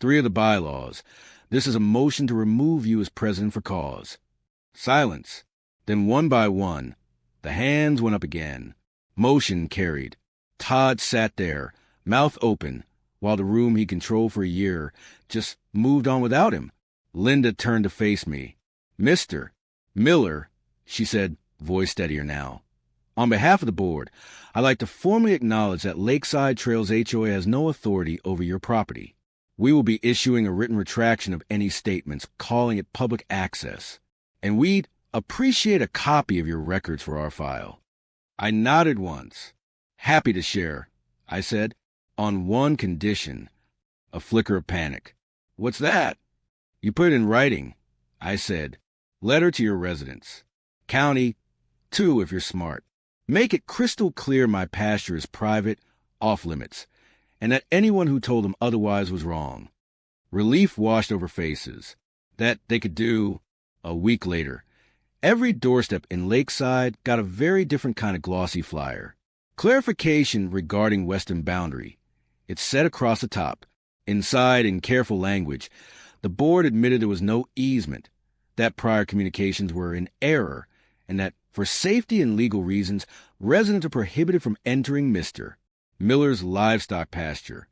[SPEAKER 1] 3 of the bylaws, this is a motion to remove you as president for cause. Silence. Then one by one, the hands went up again. Motion carried. Todd sat there, mouth open, while the room he controlled for a year just moved on without him. Linda turned to face me. Mr. Miller, she said, voice steadier now. On behalf of the board, I'd like to formally acknowledge that Lakeside Trails HOA has no authority over your property. We will be issuing a written retraction of any statements calling it public access, and we'd appreciate a copy of your records for our file. I nodded once. Happy to share, I said, on one condition. A flicker of panic. What's that? You put it in writing, I said. Letter to your residence. County, 2 if you're smart. Make it crystal clear my pasture is private, off limits, and that anyone who told them otherwise was wrong. Relief washed over faces. That they could do a week later. Every doorstep in Lakeside got a very different kind of glossy flyer. Clarification regarding western boundary. It's set across the top. Inside, in careful language, the board admitted there was no easement, that prior communications were in error, and that, for safety and legal reasons, residents are prohibited from entering Mr. Miller's livestock pasture.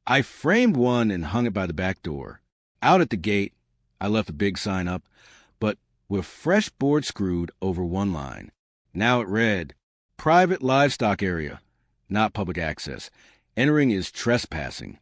[SPEAKER 1] I framed one and hung it by the back door. Out at the gate, I left a big sign up, but with fresh board screwed over one line. Now it read, Private livestock area, not public access. Entering is trespassing.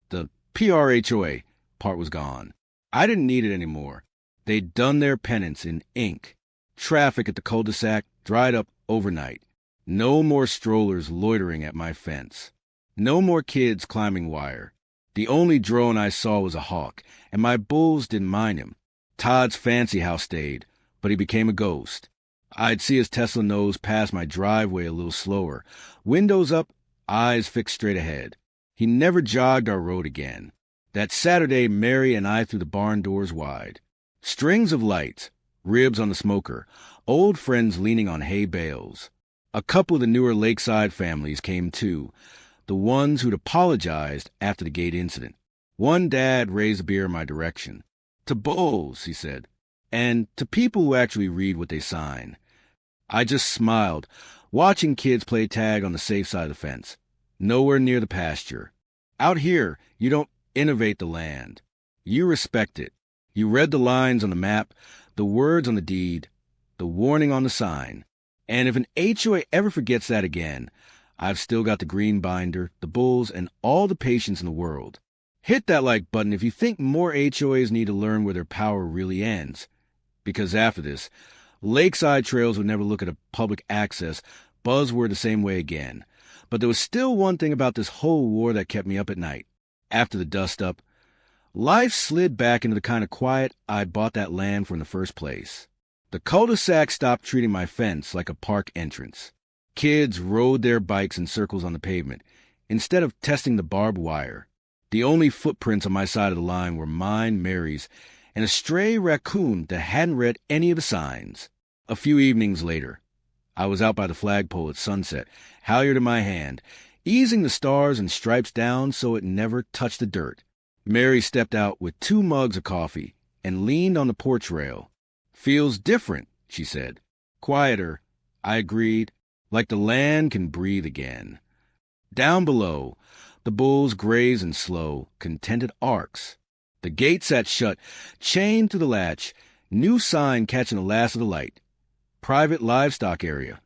[SPEAKER 1] The PRHOA part was gone. I didn't need it anymore. They'd done their penance in ink. Traffic at the cul-de-sac dried up overnight. No more strollers loitering at my fence. No more kids climbing wire. The only drone I saw was a hawk, and my bulls didn't mind him. Todd's fancy house stayed, but he became a ghost. I'd see his Tesla nose pass my driveway a little slower, windows up, eyes fixed straight ahead. He never jogged our road again. That Saturday, Mary and I threw the barn doors wide. Strings of lights, ribs on the smoker, old friends leaning on hay bales. A couple of the newer Lakeside families came too, the ones who'd apologized after the gate incident. One dad raised a beer in my direction. To bulls, he said, and to people who actually read what they sign. I just smiled, watching kids play tag on the safe side of the fence. Nowhere near the pasture. Out here, you don't innovate the land. You respect it. You read the lines on the map, the words on the deed, the warning on the sign. And if an HOA ever forgets that again, I've still got the green binder, the bulls, and all the patience in the world. Hit that like button if you think more HOAs need to learn where their power really ends. Because after this, Lakeside Trails would never look at a public access buzzword the same way again. But there was still one thing about this whole war that kept me up at night. After the dust-up, life slid back into the kind of quiet I'd bought that land for in the first place. The cul-de-sac stopped treating my fence like a park entrance. Kids rode their bikes in circles on the pavement, instead of testing the barbed wire. The only footprints on my side of the line were mine, Mary's, and a stray raccoon that hadn't read any of the signs. A few evenings later, I was out by the flagpole at sunset, halyard in my hand, easing the stars and stripes down so it never touched the dirt. Mary stepped out with 2 mugs of coffee and leaned on the porch rail. Feels different, she said. Quieter, I agreed, like the land can breathe again. Down below, the bulls graze in slow, contented arcs. The gate sat shut, chained to the latch, new sign catching the last of the light. Private livestock area,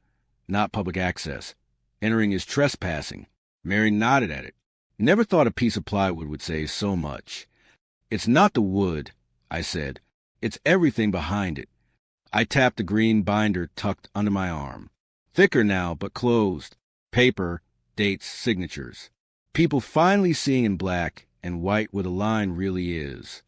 [SPEAKER 1] not public access. Entering is trespassing. Mary nodded at it. Never thought a piece of plywood would say so much. It's not the wood, I said. It's everything behind it. I tapped the green binder tucked under my arm. Thicker now, but closed. Paper, dates, signatures. People finally seeing in black and white where the line really is.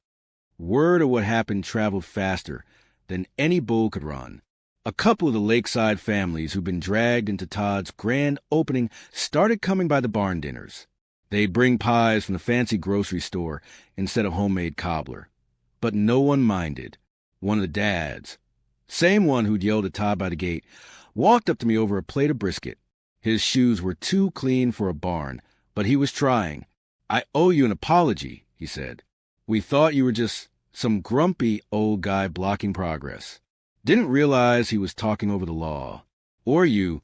[SPEAKER 1] Word of what happened traveled faster than any bull could run. A couple of the lakeside families who'd been dragged into Todd's grand opening started coming by the barn dinners. They'd bring pies from the fancy grocery store instead of homemade cobbler. But no one minded. One of the dads, same one who'd yelled at Todd by the gate, walked up to me over a plate of brisket. His shoes were too clean for a barn, but he was trying. "I owe you an apology," he said. "We thought you were just some grumpy old guy blocking progress. Didn't realize he was talking over the law. Or you."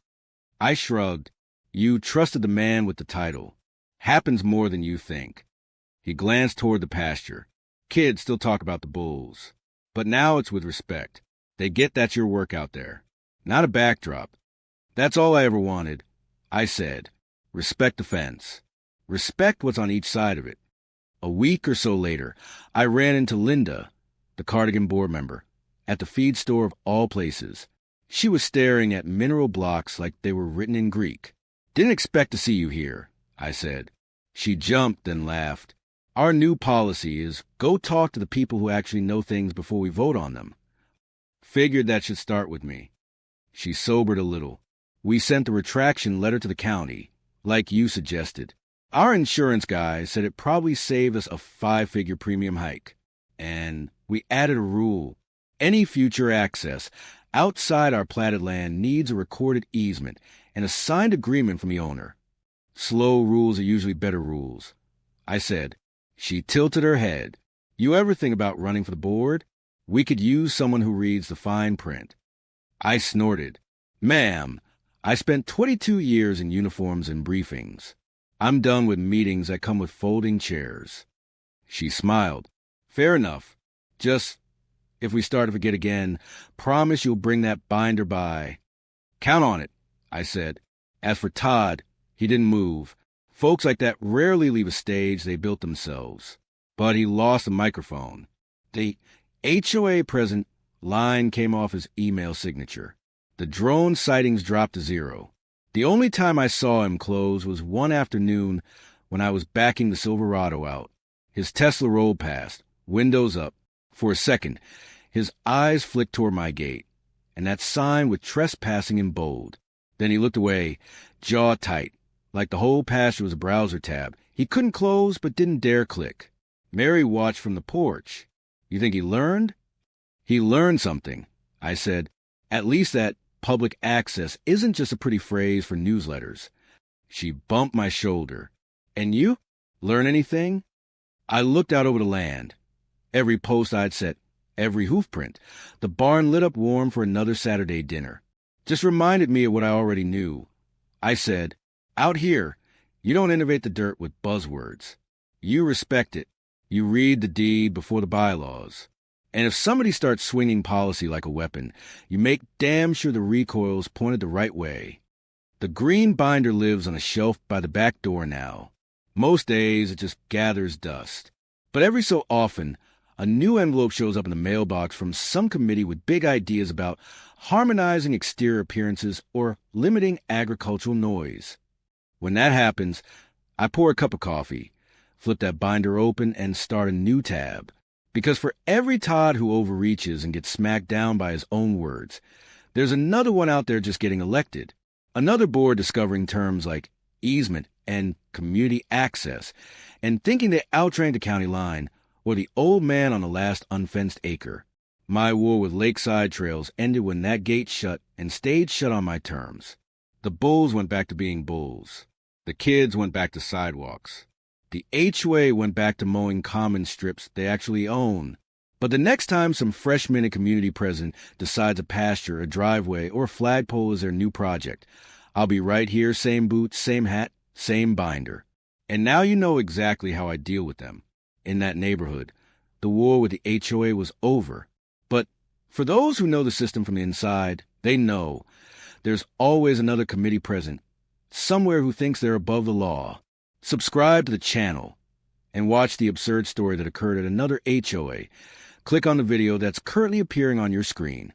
[SPEAKER 1] I shrugged. "You trusted the man with the title. Happens more than you think." He glanced toward the pasture. "Kids still talk about the bulls. But now it's with respect. They get that's your work out there. Not a backdrop. That's all I ever wanted." I said, "Respect the fence. Respect what's on each side of it." A week or so later, I ran into Linda, the Cardigan board member, at the feed store of all places. She was staring at mineral blocks like they were written in Greek. "Didn't expect to see you here," I said. She jumped and laughed. "Our new policy is go talk to the people who actually know things before we vote on them." Figured that should start with me. She sobered a little. "We sent the retraction letter to the county, like you suggested. Our insurance guy said it probably saved us a 5-figure premium hike. And we added a rule. Any future access outside our platted land needs a recorded easement and a signed agreement from the owner. Slow rules are usually better rules." I said. She tilted her head. "You ever think about running for the board? We could use someone who reads the fine print." I snorted. "Ma'am, I spent 22 years in uniforms and briefings. I'm done with meetings that come with folding chairs." She smiled. "Fair enough. Just, if we start to forget again, promise you'll bring that binder by." "Count on it," I said. As for Todd, he didn't move. Folks like that rarely leave a stage they built themselves. But he lost a microphone. The HOA president line came off his email signature. The drone sightings dropped to 0. The only time I saw him close was one afternoon when I was backing the Silverado out. His Tesla rolled past, windows up. For a second, his eyes flicked toward my gate, and that sign with trespassing in bold. Then he looked away, jaw tight, like the whole Pasture was a browser tab. He couldn't close, but didn't dare click. Mary watched from the porch. "You think he learned?" "He learned something," I said. "At least that public access isn't just a pretty phrase for newsletters." She bumped my shoulder. "And you? Learn anything?" I looked out over the land. Every post I'd set, every hoof print. The barn lit up warm for another Saturday dinner. Just reminded me of what I already knew. I said, "Out here, you don't innovate the dirt with buzzwords. You respect it. You read the deed before the bylaws. And if somebody starts swinging policy like a weapon, you make damn sure the recoil's pointed the right way." The green binder lives on a shelf by the back door now. Most days it just gathers dust. But every so often, a new envelope shows up in the mailbox from some committee with big ideas about harmonizing exterior appearances or limiting agricultural noise. When that happens, I pour a cup of coffee, flip that binder open, and start a new tab. Because for every Todd who overreaches and gets smacked down by his own words, there's another one out there just getting elected. Another board discovering terms like easement and community access and thinking they outranked the county line or the old man on the last unfenced acre. My war with lakeside trails ended when that gate shut and stayed shut on my terms. The bulls went back to being bulls. The kids went back to sidewalks. The HOA went back to mowing common strips they actually own. But the next time some fresh-minute community president decides a pasture, a driveway, or a flagpole is their new project, I'll be right here, same boots, same hat, same binder. And now you know exactly how I deal with them. In that neighborhood, the war with the HOA was over. But for those who know the system from the inside, they know there's always another committee president, somewhere who thinks they're above the law. Subscribe to the channel and watch the absurd story that occurred at another HOA. Click on the video that's currently appearing on your screen.